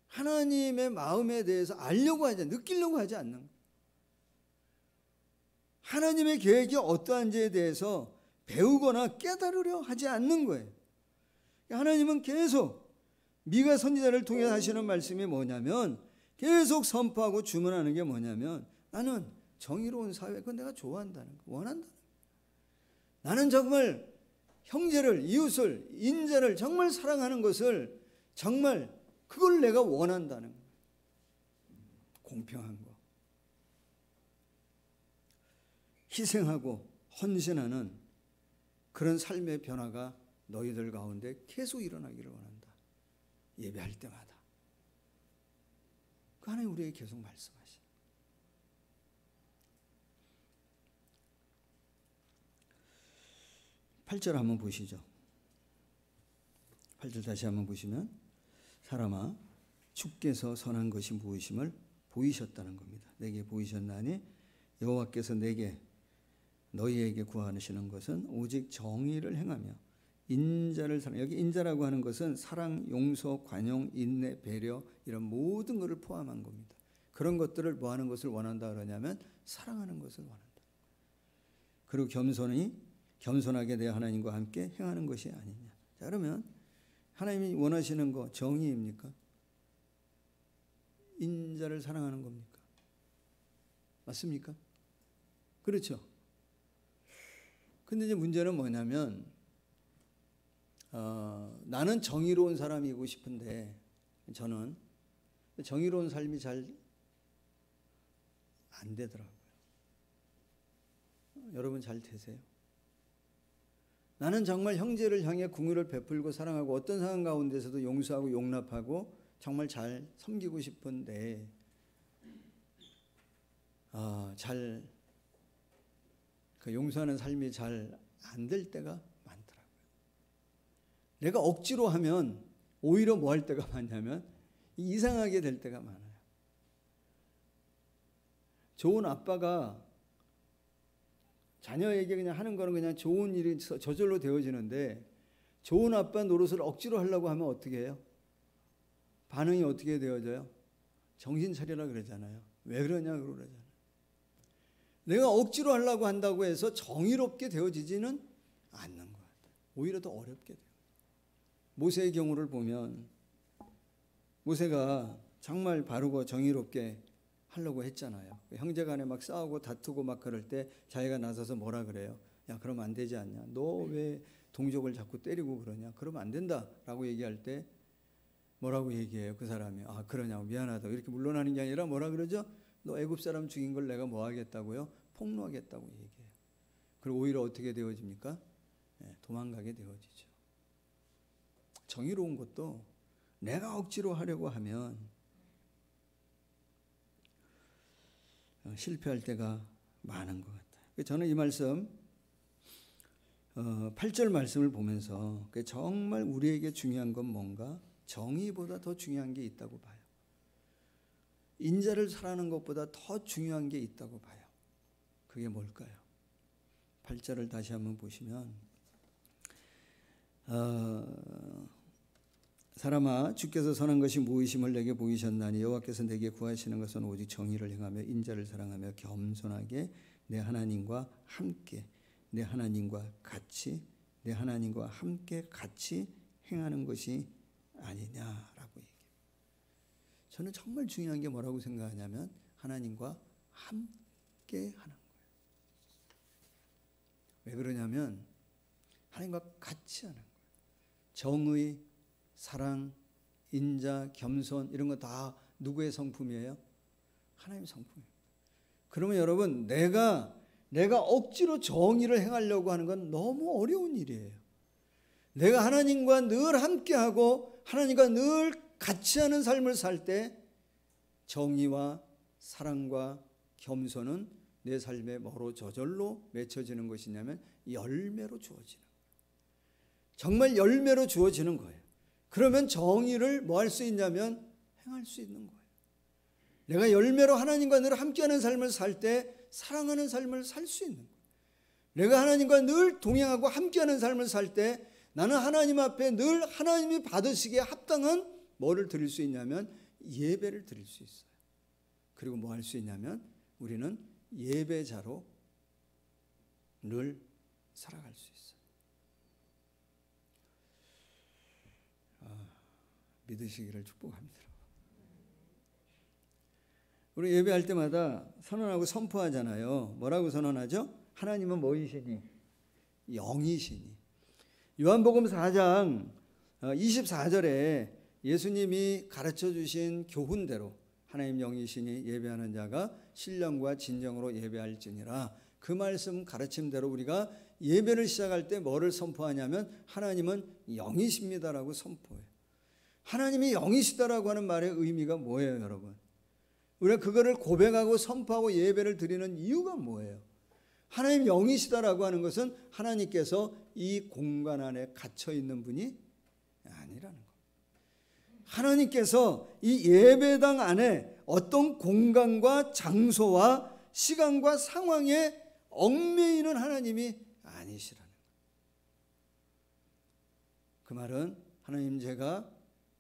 하나님의 마음에 대해서 알려고 하지, 느끼려고 하지 않는 거예요. 하나님의 계획이 어떠한지에 대해서 배우거나 깨달으려 하지 않는 거예요. 하나님은 계속 미가 선지자를 통해 하시는 말씀이 뭐냐면 계속 선포하고 주문하는 게 뭐냐면 나는 정의로운 사회, 그건 내가 좋아한다는 거, 원한다는 거. 나는 정말 형제를, 이웃을, 인자를 정말 사랑하는 것을 정말 그걸 내가 원한다는 거. 공평한 거. 희생하고 헌신하는 그런 삶의 변화가 너희들 가운데 계속 일어나기를 원한다. 예배할 때마다. 그 하나님 우리에게 계속 말씀하시는 8절 한번 보시죠. 8절 다시 한번 보시면 사람아 주께서 선한 것이 무엇임을 보이셨다는 겁니다. 내게 보이셨나니 여호와께서 너희에게 구하시는 것은 오직 정의를 행하며 인자를 사랑. 여기 인자라고 하는 것은 사랑, 용서, 관용, 인내, 배려 이런 모든 것을 포함한 겁니다. 그런 것들을 뭐 하는 것을 원한다 그러냐면 사랑하는 것을 원한다. 그리고 겸손하게 내 하나님과 함께 행하는 것이 아니냐. 자, 그러면 하나님이 원하시는 거 정의입니까? 인자를 사랑하는 겁니까? 맞습니까? 그렇죠. 근데 이제 문제는 뭐냐면 나는 정의로운 사람이고 싶은데 저는 정의로운 삶이 잘 안 되더라고요. 여러분 잘 되세요? 나는 정말 형제를 향해 궁유를 베풀고 사랑하고 어떤 상황 가운데서도 용서하고 용납하고 정말 잘 섬기고 싶은데 잘 그 용서하는 삶이 잘 안 될 때가 많더라고요. 내가 억지로 하면 오히려 뭐 할 때가 많냐면 이상하게 될 때가 많아요. 좋은 아빠가 자녀에게 그냥 하는 거는 그냥 좋은 일이 저절로 되어지는데 좋은 아빠 노릇을 억지로 하려고 하면 어떻게 해요? 반응이 어떻게 되어져요? 정신 차리라 그러잖아요. 왜 그러냐고 그러잖아요. 내가 억지로 하려고 한다고 해서 정의롭게 되어지지는 않는 것 같아요. 오히려 더 어렵게 돼요. 모세의 경우를 보면 모세가 정말 바르고 정의롭게 하려고 했잖아요. 형제간에 막 싸우고 다투고 막 그럴 때 자기가 나서서 뭐라 그래요? 야, 그러면 안 되지 않냐? 너 왜 동족을 자꾸 때리고 그러냐? 그러면 안 된다라고 얘기할 때 뭐라고 얘기해요? 그 사람이 그러냐고 미안하다고 이렇게 물러나는 게 아니라 뭐라 그러죠? 너 애굽 사람 죽인 걸 내가 뭐 하겠다고요? 폭로하겠다고 얘기해요. 그리고 오히려 어떻게 되어집니까? 도망가게 되어지죠. 정의로운 것도 내가 억지로 하려고 하면 실패할 때가 많은 것 같아요. 저는 이 말씀 8절 말씀을 보면서 정말 우리에게 중요한 건 뭔가 정의보다 더 중요한 게 있다고 봐요. 인자를 사랑하는 것보다 더 중요한 게 있다고 봐요. 그게 뭘까요? 8절을 다시 한번 보시면 사람아 주께서 선한 것이 무의심을 내게 보이셨나니 여호와께서 내게 구하시는 것은 오직 정의를 행하며 인자를 사랑하며 겸손하게 내 하나님과 함께 내 하나님과 같이 내 하나님과 함께 같이 행하는 것이 아니냐라고 얘기해요. 저는 정말 중요한 게 뭐라고 생각하냐면 하나님과 함께 하는 거예요. 왜 그러냐면 하나님과 같이 하는 거예요. 정의, 사랑, 인자, 겸손 이런 거 다 누구의 성품이에요? 하나님의 성품이에요. 그러면 여러분 내가 억지로 정의를 행하려고 하는 건 너무 어려운 일이에요. 내가 하나님과 늘 함께하고 하나님과 늘 같이 하는 삶을 살 때 정의와 사랑과 겸손은 내 삶에 뭐로 저절로 맺혀지는 것이냐면 열매로 주어지는 거예요. 정말 열매로 주어지는 거예요. 그러면 정의를 뭐 할 수 있냐면 행할 수 있는 거예요. 내가 열매로 하나님과 늘 함께하는 삶을 살 때 사랑하는 삶을 살 수 있는 거예요. 내가 하나님과 늘 동행하고 함께하는 삶을 살 때 나는 하나님 앞에 늘 하나님이 받으시기에 합당한 뭐를 드릴 수 있냐면 예배를 드릴 수 있어요. 그리고 뭐 할 수 있냐면 우리는 예배자로 늘 살아갈 수 있어요. 믿으시기를 축복합니다. 우리 예배할 때마다 선언하고 선포하잖아요. 뭐라고 선언하죠? 하나님은 뭐이시니? 영이시니. 요한복음 4장 24절에 예수님이 가르쳐 주신 교훈대로 하나님 영이시니 예배하는 자가 신령과 진정으로 예배할지니라. 그 말씀 가르침대로 우리가 예배를 시작할 때 뭐를 선포하냐면 하나님은 영이십니다라고 선포해요. 하나님이 영이시다라고 하는 말의 의미가 뭐예요, 여러분? 우리가 그거를 고백하고 선포하고 예배를 드리는 이유가 뭐예요? 하나님 영이시다라고 하는 것은 하나님께서 이 공간 안에 갇혀 있는 분이 아니라는 것. 하나님께서 이 예배당 안에 어떤 공간과 장소와 시간과 상황에 얽매이는 하나님이 아니시라는 것. 그 말은 하나님 제가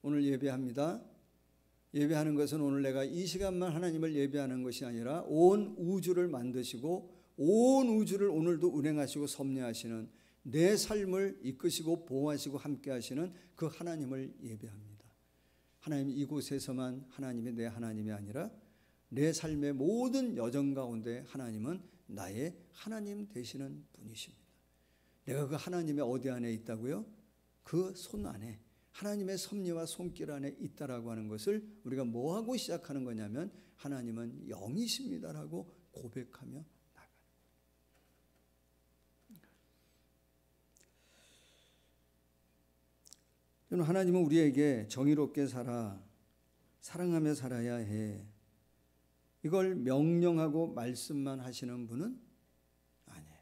오늘 예배합니다. 예배하는 것은 오늘 내가 이 시간만 하나님을 예배하는 것이 아니라 온 우주를 만드시고 온 우주를 오늘도 운행하시고 섭리하시는 내 삶을 이끄시고 보호하시고 함께 하시는 그 하나님을 예배합니다. 하나님 이곳에서만 하나님이 내 하나님이 아니라 내 삶의 모든 여정 가운데 하나님은 나의 하나님 되시는 분이십니다. 내가 그 하나님의 어디 안에 있다고요? 그 손 안에, 하나님의 섭리와 손길 안에 있다라고 하는 것을 우리가 뭐하고 시작하는 거냐면 하나님은 영이십니다라고 고백하며 나가는 거예요. 하나님은 우리에게 정의롭게 살아, 사랑하며 살아야 해, 이걸 명령하고 말씀만 하시는 분은 아니에요.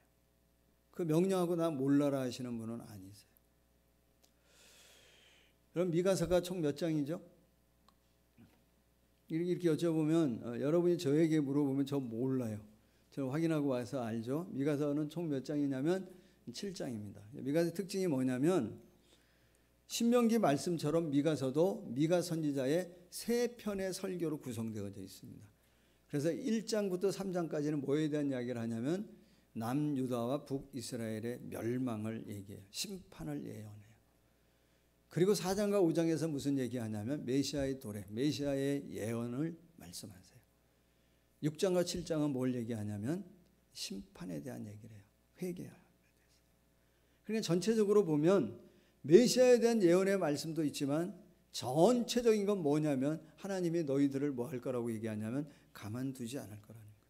그 명령하고 나 몰라라 하시는 분은 아니세요. 그럼 미가서가 총 몇 장이죠? 이렇게 여쭤보면 여러분이 저에게 물어보면 저 몰라요. 저 확인하고 와서 알죠. 미가서는 총 몇 장이냐면 7장입니다. 미가서의 특징이 뭐냐면 신명기 말씀처럼 미가서도 미가 선지자의 3편의 설교로 구성되어져 있습니다. 그래서 1장부터 3장까지는 뭐에 대한 이야기를 하냐면 남유다와 북이스라엘의 멸망을 얘기해요. 심판을 예언해요. 그리고 4장과 5장에서 무슨 얘기하냐면 메시아의 도래, 메시아의 예언을 말씀하세요. 6장과 7장은 뭘 얘기하냐면 심판에 대한 얘기를 해요. 회개하는 것에 대해서. 그러니까 전체적으로 보면 메시아에 대한 예언의 말씀도 있지만 전체적인 건 뭐냐면 하나님이 너희들을 뭐 할 거라고 얘기하냐면 가만두지 않을 거라는 거예요.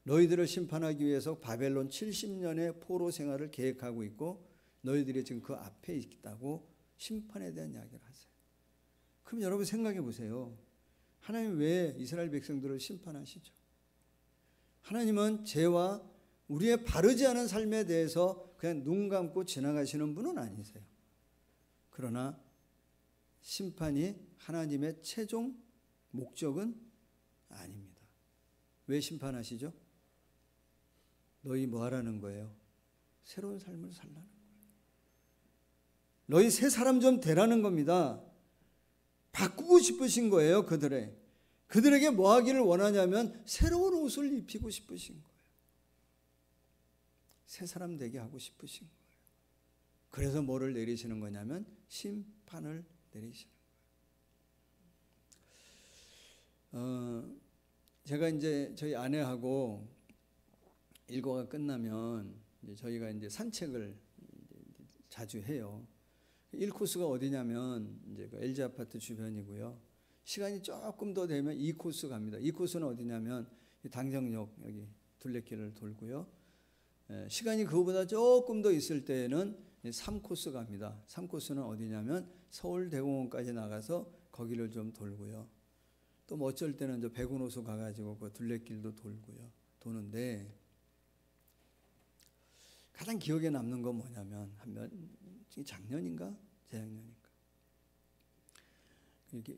너희들을 심판하기 위해서 바벨론 70년의 포로 생활을 계획하고 있고 너희들이 지금 그 앞에 있다고 심판에 대한 이야기를 하세요. 그럼 여러분 생각해 보세요. 하나님 왜 이스라엘 백성들을 심판하시죠? 하나님은 죄와 우리의 바르지 않은 삶에 대해서 그냥 눈 감고 지나가시는 분은 아니세요. 그러나 심판이 하나님의 최종 목적은 아닙니다. 왜 심판하시죠? 너희 뭐 하라는 거예요? 새로운 삶을 살라는 거예요. 너희 새 사람 좀 되라는 겁니다. 바꾸고 싶으신 거예요. 그들에게 뭐 하기를 원하냐면 새로운 옷을 입히고 싶으신 거예요. 새 사람 되게 하고 싶으신 거예요. 그래서 뭐를 내리시는 거냐면 심판을 내리시는 거예요. 제가 이제 저희 아내하고 일과가 끝나면 이제 저희가 이제 산책을 자주 해요. 1코스가 어디냐면 이제 그 LG 아파트 주변이고요. 시간이 조금 더 되면 2코스 갑니다. 2코스는 어디냐면 당정역 여기 둘레길을 돌고요. 시간이 그거보다 조금 더 있을 때에는 3코스 갑니다. 3코스는 어디냐면 서울대공원까지 나가서 거기를 좀 돌고요. 또 뭐 어쩔 때는 저 백운호수 가가지고 그 둘레길도 돌고요. 도는데 가장 기억에 남는 건 뭐냐면 작년인가 재작년인가 이렇게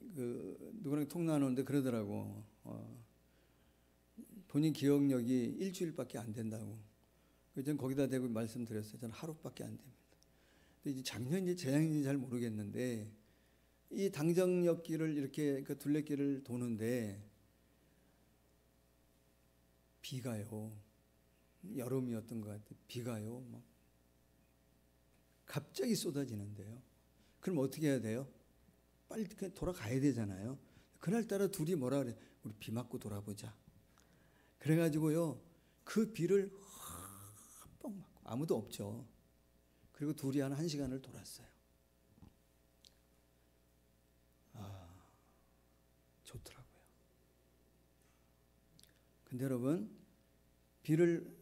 누구랑 통화하는데 그러더라고. 본인 기억력이 일주일밖에 안 된다고. 저는 거기다 대고 말씀드렸어요. 저는 하루밖에 안 됩니다. 근데 이제 작년인지 재작년인지 잘 모르겠는데 이 당정역 길을 이렇게 그 둘레길을 도는데 비가요. 여름이었던 것 같아요. 비가요. 막 갑자기 쏟아지는데요. 그럼 어떻게 해야 돼요? 빨리 돌아가야 되잖아요. 그날따라 둘이 뭐라 그래? 우리 비 맞고 돌아보자. 그래가지고요. 그 비를 뻥 맞고 아무도 없죠. 그리고 둘이 한 1시간을 돌았어요. 좋더라고요. 근데 여러분 비를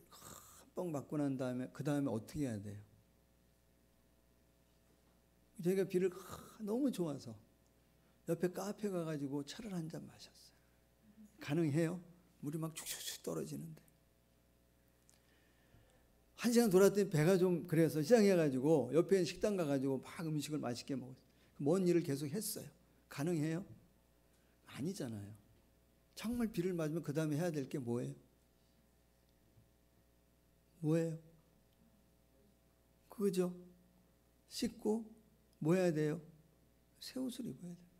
뻥 맞고 난 다음에 그 다음에 어떻게 해야 돼요? 저희가 비를 너무 좋아서 옆에 카페 가가지고 차를 한 잔 마셨어요. 가능해요? 물이 막 축축축 떨어지는데 1시간 돌았더니 배가 좀 그래서 시장해가지고 옆에 있는 식당 가가지고 막 음식을 맛있게 먹었어요. 먼 일을 계속 했어요. 가능해요? 아니잖아요. 정말 비를 맞으면 그 다음에 해야 될 게 뭐예요? 뭐예요? 그거죠. 씻고 뭐 해야 돼요? 새 옷을 입어야 돼요.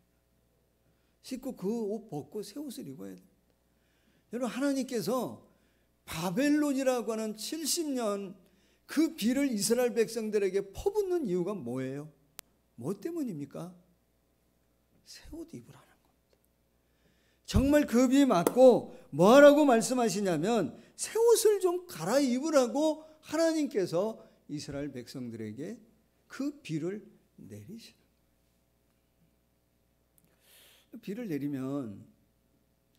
씻고 그 옷 벗고 새 옷을 입어야 돼요. 여러분 하나님께서 바벨론이라고 하는 70년 그 비를 이스라엘 백성들에게 퍼붓는 이유가 뭐예요? 뭐 때문입니까? 새 옷 입으라는 겁니다. 정말 급이 맞고 뭐하라고 말씀하시냐면 새 옷을 좀 갈아입으라고 하나님께서 이스라엘 백성들에게 그 비를 내리시는. 비를 내리면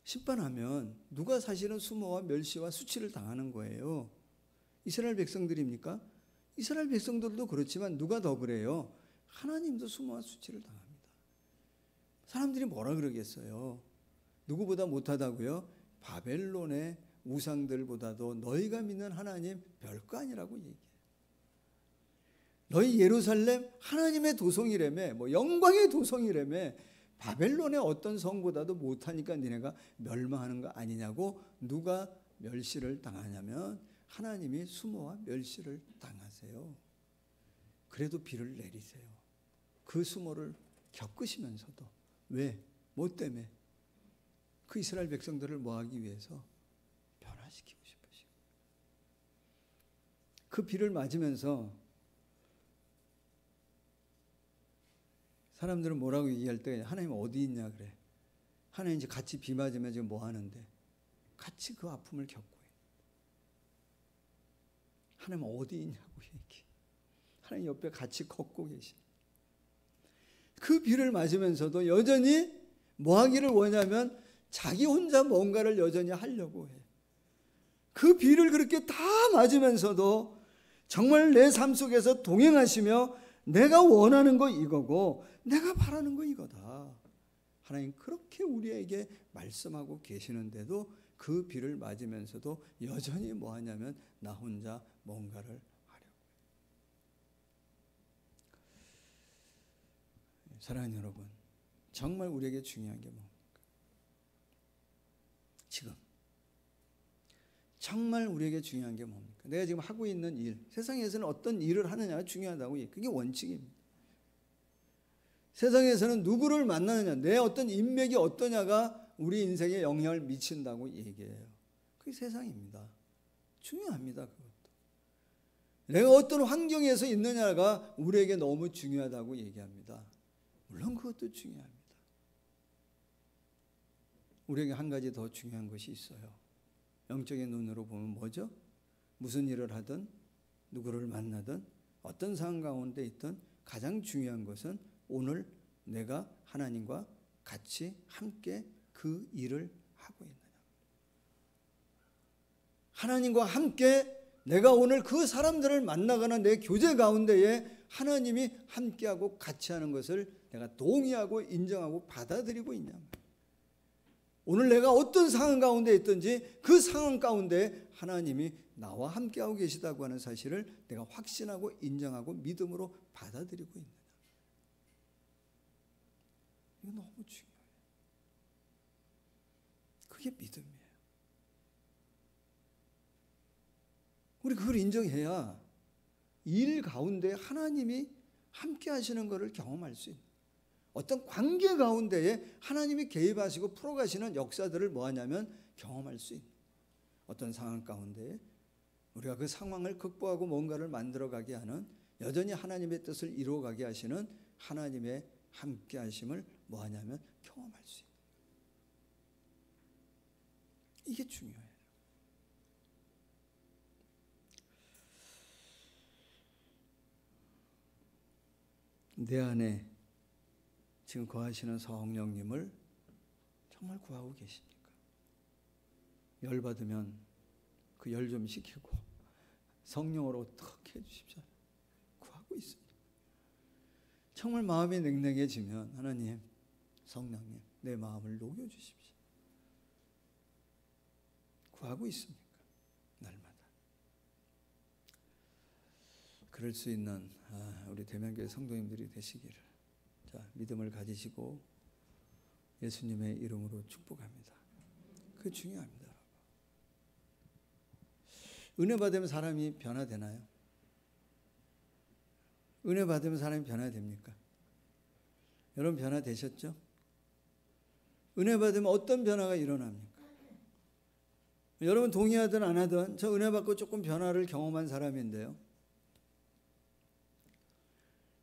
심판하면 누가 사실은 수모와 멸시와 수치를 당하는 거예요? 이스라엘 백성들입니까? 이스라엘 백성들도 그렇지만 누가 더 그래요? 하나님도 수모와 수치를 당합니다. 사람들이 뭐라 그러겠어요? 누구보다 못하다고요? 바벨론의 우상들보다도 너희가 믿는 하나님 별거 아니라고 얘기해요. 너희 예루살렘 하나님의 도성이라며, 뭐 영광의 도성이라며, 바벨론의 어떤 성보다도 못하니까 니네가 멸망하는 거 아니냐고. 누가 멸시를 당하냐면 하나님이 수모와 멸시를 당하세요. 그래도 비를 내리세요. 그 수모를 겪으시면서도. 왜? 뭐 때문에? 그 이스라엘 백성들을 뭐 하기 위해서? 변화시키고 싶으시고. 그 비를 맞으면서 사람들은 뭐라고 얘기할 때 하나님 어디 있냐 그래. 하나님 이제 같이 비 맞으면 지금 뭐 하는데? 같이 그 아픔을 겪고 있는. 하나님 어디 있냐고 얘기. 하나님 옆에 같이 걷고 계신. 그 비를 맞으면서도 여전히 뭐 하기를 원하냐면 자기 혼자 뭔가를 여전히 하려고 해. 그 비를 그렇게 다 맞으면서도 정말 내 삶 속에서 동행하시며 내가 원하는 거 이거고 내가 바라는 거 이거다. 하나님 그렇게 우리에게 말씀하고 계시는데도 그 비를 맞으면서도 여전히 뭐 하냐면 나 혼자 뭔가를 하려고. 사랑하는 여러분, 정말 우리에게 중요한 게 뭡니까? 지금 정말 우리에게 중요한 게 뭡니까? 내가 지금 하고 있는 일, 세상에서는 어떤 일을 하느냐가 중요하다고. 그게 원칙입니다. 세상에서는 누구를 만나느냐, 내 어떤 인맥이 어떠냐가 우리 인생에 영향을 미친다고 얘기해요. 그게 세상입니다. 중요합니다. 그것도. 내가 어떤 환경에서 있느냐가 우리에게 너무 중요하다고 얘기합니다. 물론 그것도 중요합니다. 우리에게 한 가지 더 중요한 것이 있어요. 영적인 눈으로 보면 뭐죠? 무슨 일을 하든 누구를 만나든 어떤 상황 가운데 있든 가장 중요한 것은 오늘 내가 하나님과 같이 함께 그 일을 하고 있느냐. 하나님과 함께 내가 오늘 그 사람들을 만나거나 내 교제 가운데에 하나님이 함께하고 같이 하는 것을 내가 동의하고 인정하고 받아들이고 있냐. 오늘 내가 어떤 상황 가운데 있든지 그 상황 가운데 하나님이 나와 함께하고 계시다고 하는 사실을 내가 확신하고 인정하고 믿음으로 받아들이고 있느냐. 이거 너무 중요해요. 그게 믿음이에요. 우리 그걸 인정해야 일 가운데 하나님이 함께 하시는 것을 경험할 수 있는, 어떤 관계 가운데에 하나님이 개입하시고 풀어가시는 역사들을 뭐하냐면 경험할 수 있는, 어떤 상황 가운데에 우리가 그 상황을 극복하고 뭔가를 만들어가게 하는, 여전히 하나님의 뜻을 이루어가게 하시는 하나님의 함께 하심을 뭐하냐면 경험할 수 있는. 이게 중요해요. 내 안에 지금 거하시는 성령님을 정말 구하고 계십니까? 열받으면 그 열 좀 식히고 성령으로 어떻게 해주십시오. 구하고 있습니다. 정말 마음이 냉랭해지면 하나님, 성령님 내 마음을 녹여주십시오. 구하고 있습니까? 날마다. 그럴 수 있는 우리 대면교회 성도님들이 되시기를 자, 믿음을 가지시고 예수님의 이름으로 축복합니다. 그게 중요합니다. 은혜 받으면 사람이 변화되나요? 은혜 받으면 사람이 변화됩니까? 여러분 변화되셨죠? 은혜 받으면 어떤 변화가 일어납니까? 여러분 동의하든 안 하든 저 은혜 받고 조금 변화를 경험한 사람인데요.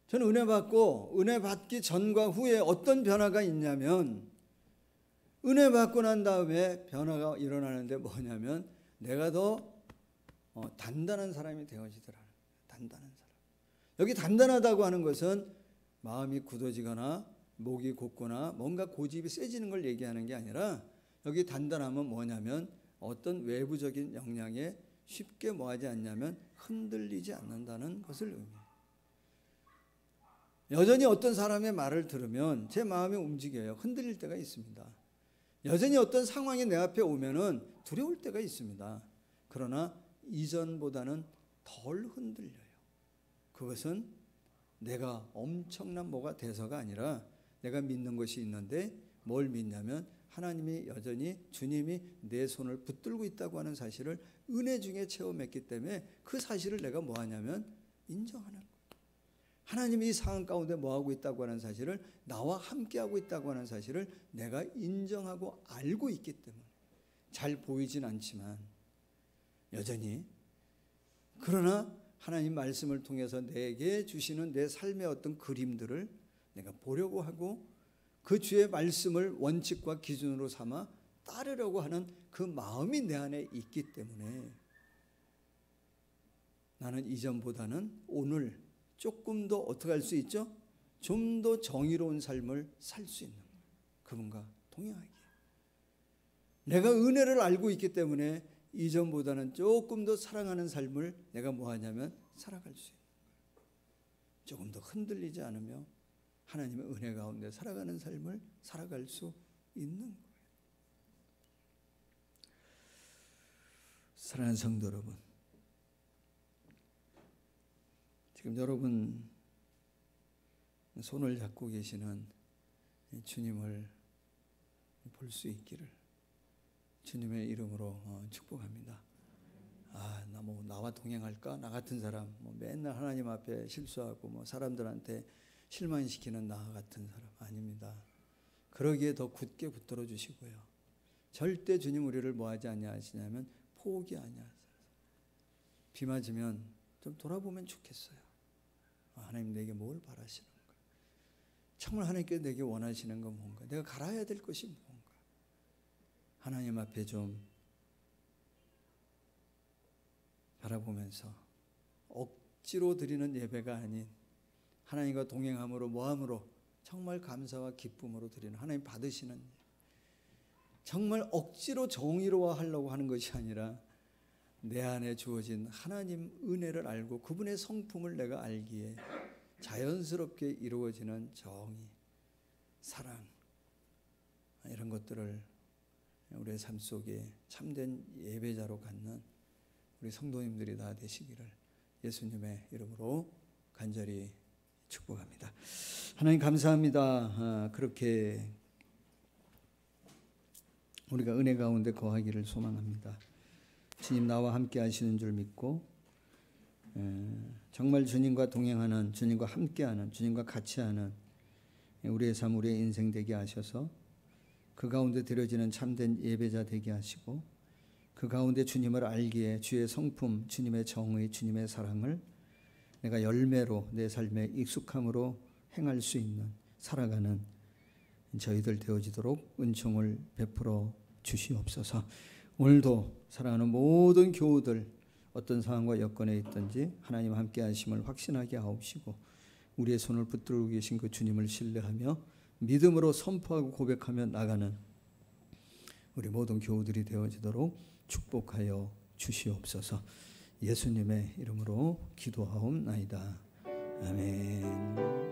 저는 은혜 받고 은혜 받기 전과 후에 어떤 변화가 있냐면 은혜 받고 난 다음에 변화가 일어나는데 뭐냐면 내가 더 단단한 사람이 되어지더라. 단단한 사람. 여기 단단하다고 하는 것은 마음이 굳어지거나 목이 곧거나 뭔가 고집이 세지는 걸 얘기하는 게 아니라 여기 단단함은 뭐냐면 어떤 외부적인 영향에 쉽게 뭐하지 않냐면 흔들리지 않는다는 것을 의미해요. 여전히 어떤 사람의 말을 들으면 제 마음이 움직여요. 흔들릴 때가 있습니다. 여전히 어떤 상황이 내 앞에 오면은 두려울 때가 있습니다. 그러나 이전보다는 덜 흔들려요. 그것은 내가 엄청난 뭐가 돼서가 아니라 내가 믿는 것이 있는데 뭘 믿냐면 하나님이 여전히 주님이 내 손을 붙들고 있다고 하는 사실을 은혜 중에 체험했기 때문에 그 사실을 내가 뭐하냐면 인정하는 거예요. 하나님이 이 상황 가운데 뭐하고 있다고 하는 사실을 나와 함께하고 있다고 하는 사실을 내가 인정하고 알고 있기 때문에 잘 보이진 않지만 여전히 그러나 하나님 말씀을 통해서 내게 주시는 내 삶의 어떤 그림들을 내가 보려고 하고 그 주의 말씀을 원칙과 기준으로 삼아 따르려고 하는 그 마음이 내 안에 있기 때문에 나는 이전보다는 오늘 조금 더 어떻게 할 수 있죠? 좀 더 정의로운 삶을 살 수 있는 거예요. 그분과 동행하기에. 내가 은혜를 알고 있기 때문에 이전보다는 조금 더 사랑하는 삶을 내가 뭐하냐면 살아갈 수 있는 거예요. 조금 더 흔들리지 않으며 하나님의 은혜 가운데 살아가는 삶을 살아갈 수 있는 거예요. 사랑하는 성도 여러분, 지금 여러분 손을 잡고 계시는 주님을 볼 수 있기를 주님의 이름으로 축복합니다. 나와 동행할까? 나 같은 사람, 맨날 하나님 앞에 실수하고 사람들한테 실망시키는 나 같은 사람 아닙니다. 그러기에 더 굳게 붙들어 주시고요. 절대 주님 우리를 뭐하지 않냐 하시냐면 포기하냐 하세요. 비 맞으면 좀 돌아보면 좋겠어요. 하나님 내게 뭘 바라시는 거야? 정말 하나님께서 내게 원하시는 건 뭔가? 내가 갈아야 될 것이 뭔가? 하나님 앞에 좀 바라보면서 억지로 드리는 예배가 아닌 하나님과 동행함으로 뭐함으로 정말 감사와 기쁨으로 드리는 하나님 받으시는 정말 억지로 정의로워하려고 하는 것이 아니라 내 안에 주어진 하나님 은혜를 알고 그분의 성품을 내가 알기에 자연스럽게 이루어지는 정의, 사랑 이런 것들을 우리의 삶 속에 참된 예배자로 갖는 우리 성도님들이 다 되시기를 예수님의 이름으로 간절히 축복합니다. 하나님 감사합니다. 그렇게 우리가 은혜 가운데 거하기를 소망합니다. 주님 나와 함께 하시는 줄 믿고 정말 주님과 동행하는, 주님과 함께하는, 주님과 같이 하는 우리의 삶, 우리의 인생 되게 하셔서 그 가운데 드려지는 참된 예배자 되게 하시고 그 가운데 주님을 알기에 주의 성품, 주님의 정의, 주님의 사랑을 내가 열매로 내 삶에 익숙함으로 행할 수 있는 살아가는 저희들 되어지도록 은총을 베풀어 주시옵소서. 오늘도 사랑하는 모든 교우들 어떤 상황과 여건에 있든지 하나님 함께 하심을 확신하게 하옵시고 우리의 손을 붙들고 계신 그 주님을 신뢰하며 믿음으로 선포하고 고백하며 나가는 우리 모든 교우들이 되어지도록 축복하여 주시옵소서. 예수님의 이름으로 기도하옵나이다. 아멘.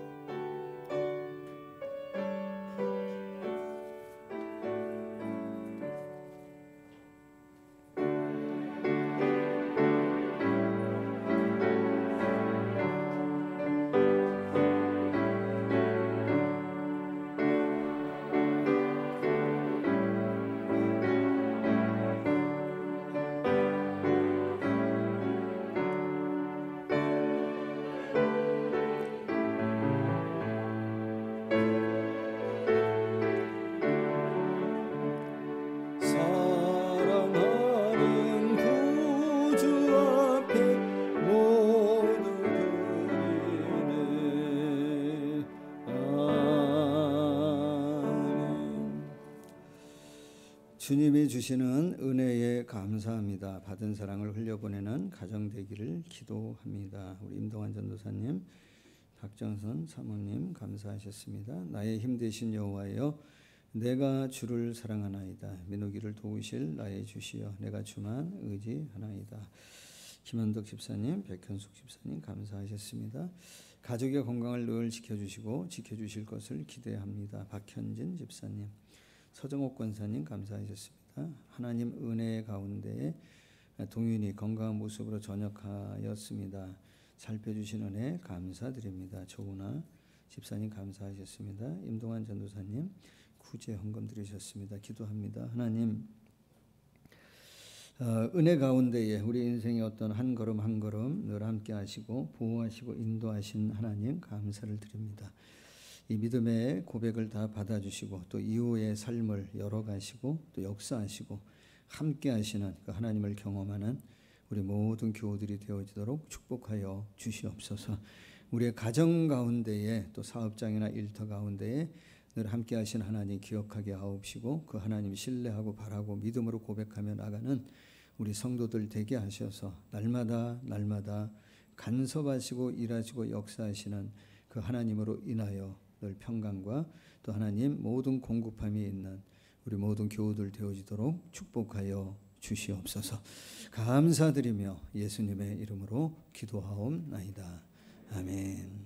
주님이 주시는 은혜에 감사합니다. 받은 사랑을 흘려보내는 가정 되기를 기도합니다. 우리 임동환 전도사님, 박정선 사모님 감사하셨습니다. 나의 힘 되신 여호와여, 내가 주를 사랑하나이다. 민우기를 도우실 나의 주시여, 내가 주만 의지하나이다. 김현덕 집사님, 백현숙 집사님 감사하셨습니다. 가족의 건강을 늘 지켜주시고 지켜주실 것을 기대합니다. 박현진 집사님, 서정옥 권사님 감사하셨습니다. 하나님 은혜 가운데 동윤이 건강한 모습으로 전역하였습니다. 살펴주신 은혜 감사드립니다. 조은아 집사님 감사하셨습니다. 임동환 전도사님 구제 헌금 드리셨습니다. 기도합니다. 하나님, 은혜 가운데에 우리 인생의 어떤 한 걸음 한 걸음 늘 함께 하시고 보호하시고 인도하신 하나님 감사를 드립니다. 이 믿음의 고백을 다 받아주시고 또 이후의 삶을 열어가시고 또 역사하시고 함께 하시는 그 하나님을 경험하는 우리 모든 교우들이 되어지도록 축복하여 주시옵소서. 우리의 가정 가운데에 또 사업장이나 일터 가운데에 늘 함께 하신 하나님 기억하게 하옵시고 그 하나님 신뢰하고 바라고 믿음으로 고백하며 나가는 우리 성도들 되게 하셔서 날마다 간섭하시고 일하시고 역사하시는 그 하나님으로 인하여 늘 평강과 또 하나님 모든 공급함이 있는 우리 모든 교우들 되어지도록 축복하여 주시옵소서. 감사드리며 예수님의 이름으로 기도하옵나이다. 아멘.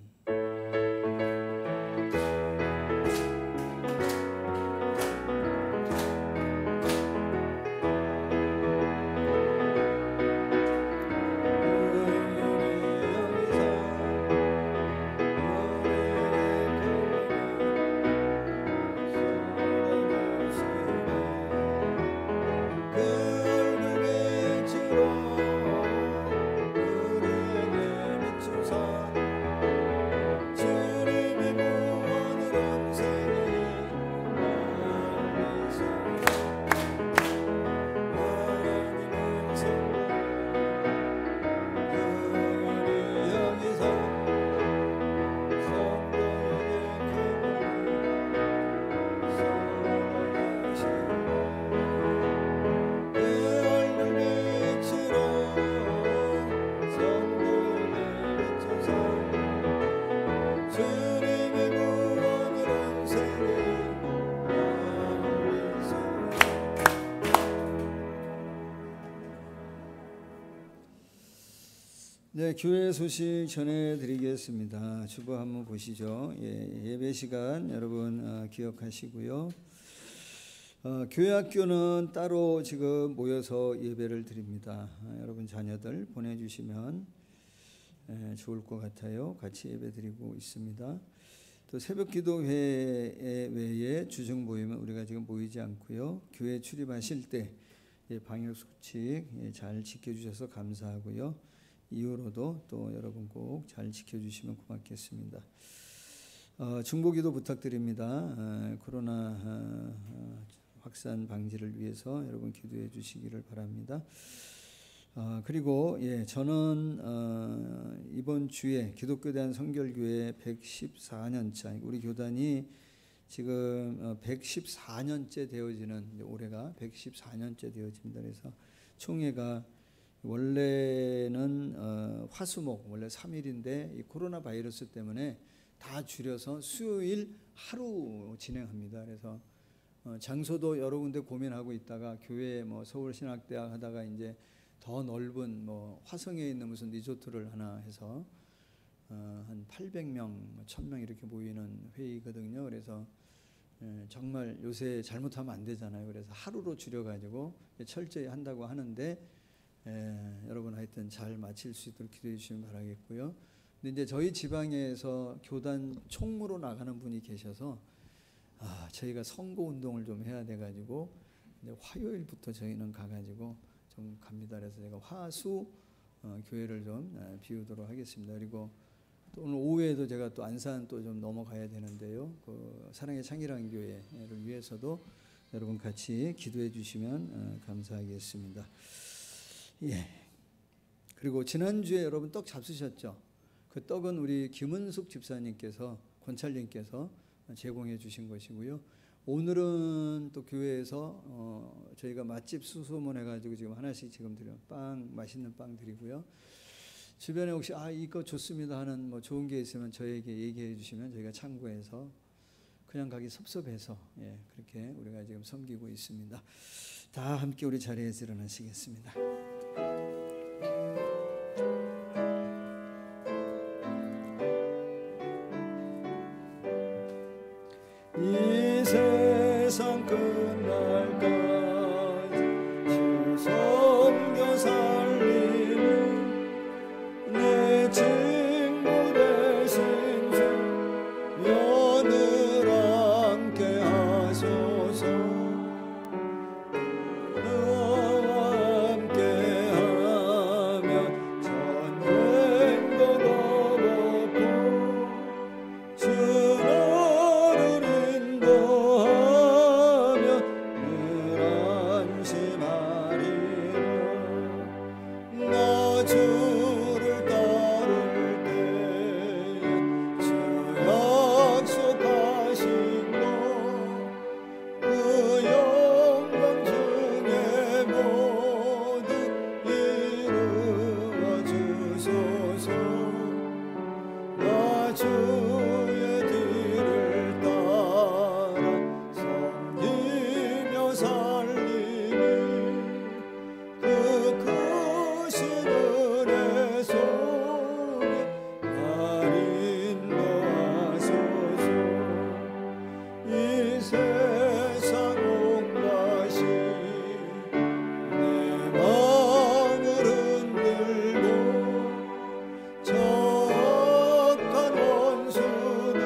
네, 교회 소식 전해드리겠습니다. 주보 한번 보시죠. 예배 시간 여러분 기억하시고요. 교회 학교는 따로 지금 모여서 예배를 드립니다. 여러분 자녀들 보내주시면 좋을 것 같아요. 같이 예배 드리고 있습니다. 또 새벽기도 외에 주중 모임은 우리가 지금 모이지 않고요. 교회 출입하실 때 방역수칙 잘 지켜주셔서 감사하고요. 이후로도 또 여러분 꼭 잘 지켜주시면 고맙겠습니다. 중보기도 부탁드립니다. 코로나 확산 방지를 위해서 여러분 기도해 주시기를 바랍니다. 그리고 저는 이번 주에 기독교대한 성결교회 114년차 우리 교단이 지금 114년째 되어지는 올해가 114년째 되어집니다. 그래서 총회가 원래는 화수목 원래 3일인데 이 코로나 바이러스 때문에 다 줄여서 수요일 하루 진행합니다. 그래서 장소도 여러 군데 고민하고 있다가 교회 서울신학대학 하다가 이제 더 넓은 화성에 있는 무슨 리조트를 하나 해서 한 800명, 1000명 이렇게 모이는 회의거든요. 그래서 정말 요새 잘못하면 안 되잖아요. 그래서 하루로 줄여가지고 철저히 한다고 하는데 여러분 하여튼 잘 마칠 수 있도록 기도해 주시면 바라겠고요. 근데 이제 저희 지방에서 교단 총무로 나가는 분이 계셔서 저희가 선거 운동을 좀 해야 돼가지고 이제 화요일부터 저희는 가가지고 좀 갑니다. 그래서 제가 화수 교회를 좀 비우도록 하겠습니다. 그리고 또 오늘 오후에도 제가 또 안산 또 좀 넘어가야 되는데요. 그 사랑의 창이라는 교회를 위해서도 여러분 같이 기도해 주시면 감사하겠습니다. 그리고 지난주에 여러분 떡 잡수셨죠? 그 떡은 우리 김은숙 집사님께서 권찰님께서 제공해 주신 것이고요. 오늘은 또 교회에서 저희가 맛집 수소문 해가지고 지금 하나씩 지금 드려 맛있는 빵 드리고요. 주변에 혹시 이거 좋습니다 하는 뭐 좋은 게 있으면 저에게 얘기해 주시면 저희가 참고해서 그냥 가기 섭섭해서 그렇게 우리가 지금 섬기고 있습니다. 다 함께 우리 자리에서 일어나시겠습니다. 이 세상 끝날까지 주 섬겨 살리는 내 친구 되신 주 늘 함께 하소서. 너와 함께 하면 전쟁도 겁없고 주 너를 인도하며 늘 안심하리라. 나 주를 따를 때에 주 약속하신 것 그 영광 중에 모두 이루어 주소서. 나 주의 뒤를 따라 섬기며 살리니 그 크신 은혜 속에 날 인도하소서. 이 세상 온 것이 내 마음을 흔들고 악한 원수들이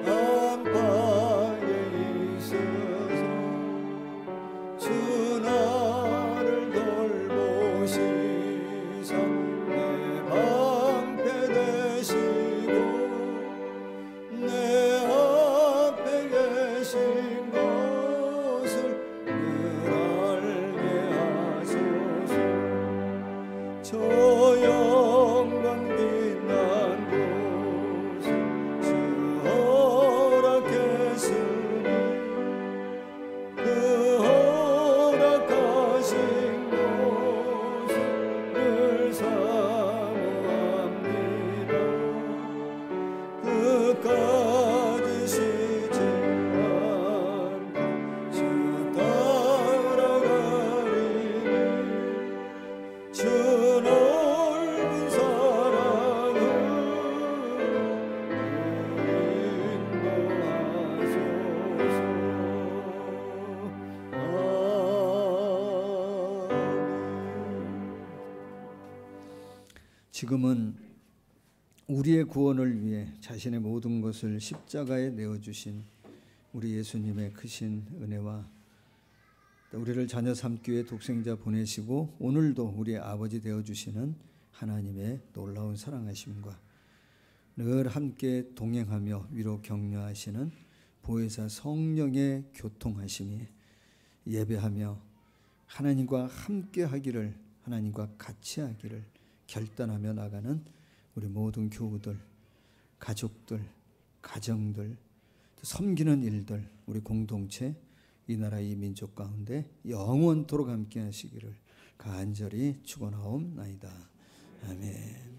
안팎에 있어서 주 나를 돌보시사 내 방패 되시고 내 앞에 계신 것을 늘 알게 하소서. 저 영광 빛난 곳에 주 허락했으니 그 허락하신 곳을 늘 사모합니다. 끝까지 쉬지 않고 주 따라가리니 주 넓은 사랑으로 인도하소서. 지금은 우리의 구원을 위해 자신의 모든 것을 십자가에 내어주신 우리 예수님의 크신 은혜와 또 우리를 자녀 삼기 위해 독생자 보내시고 오늘도 우리의 아버지 되어주시는 하나님의 놀라운 사랑하심과 늘 함께 동행하며 위로 격려하시는 보혜사 성령의 교통하심이 예배하며 하나님과 함께 하기를, 하나님과 같이 하기를 결단하며 나가는 우리 모든 교우들, 가족들, 가정들, 섬기는 일들, 우리 공동체, 이 나라 이 민족 가운데 영원토록 함께 하시기를 간절히 축원하옵나이다. 아멘.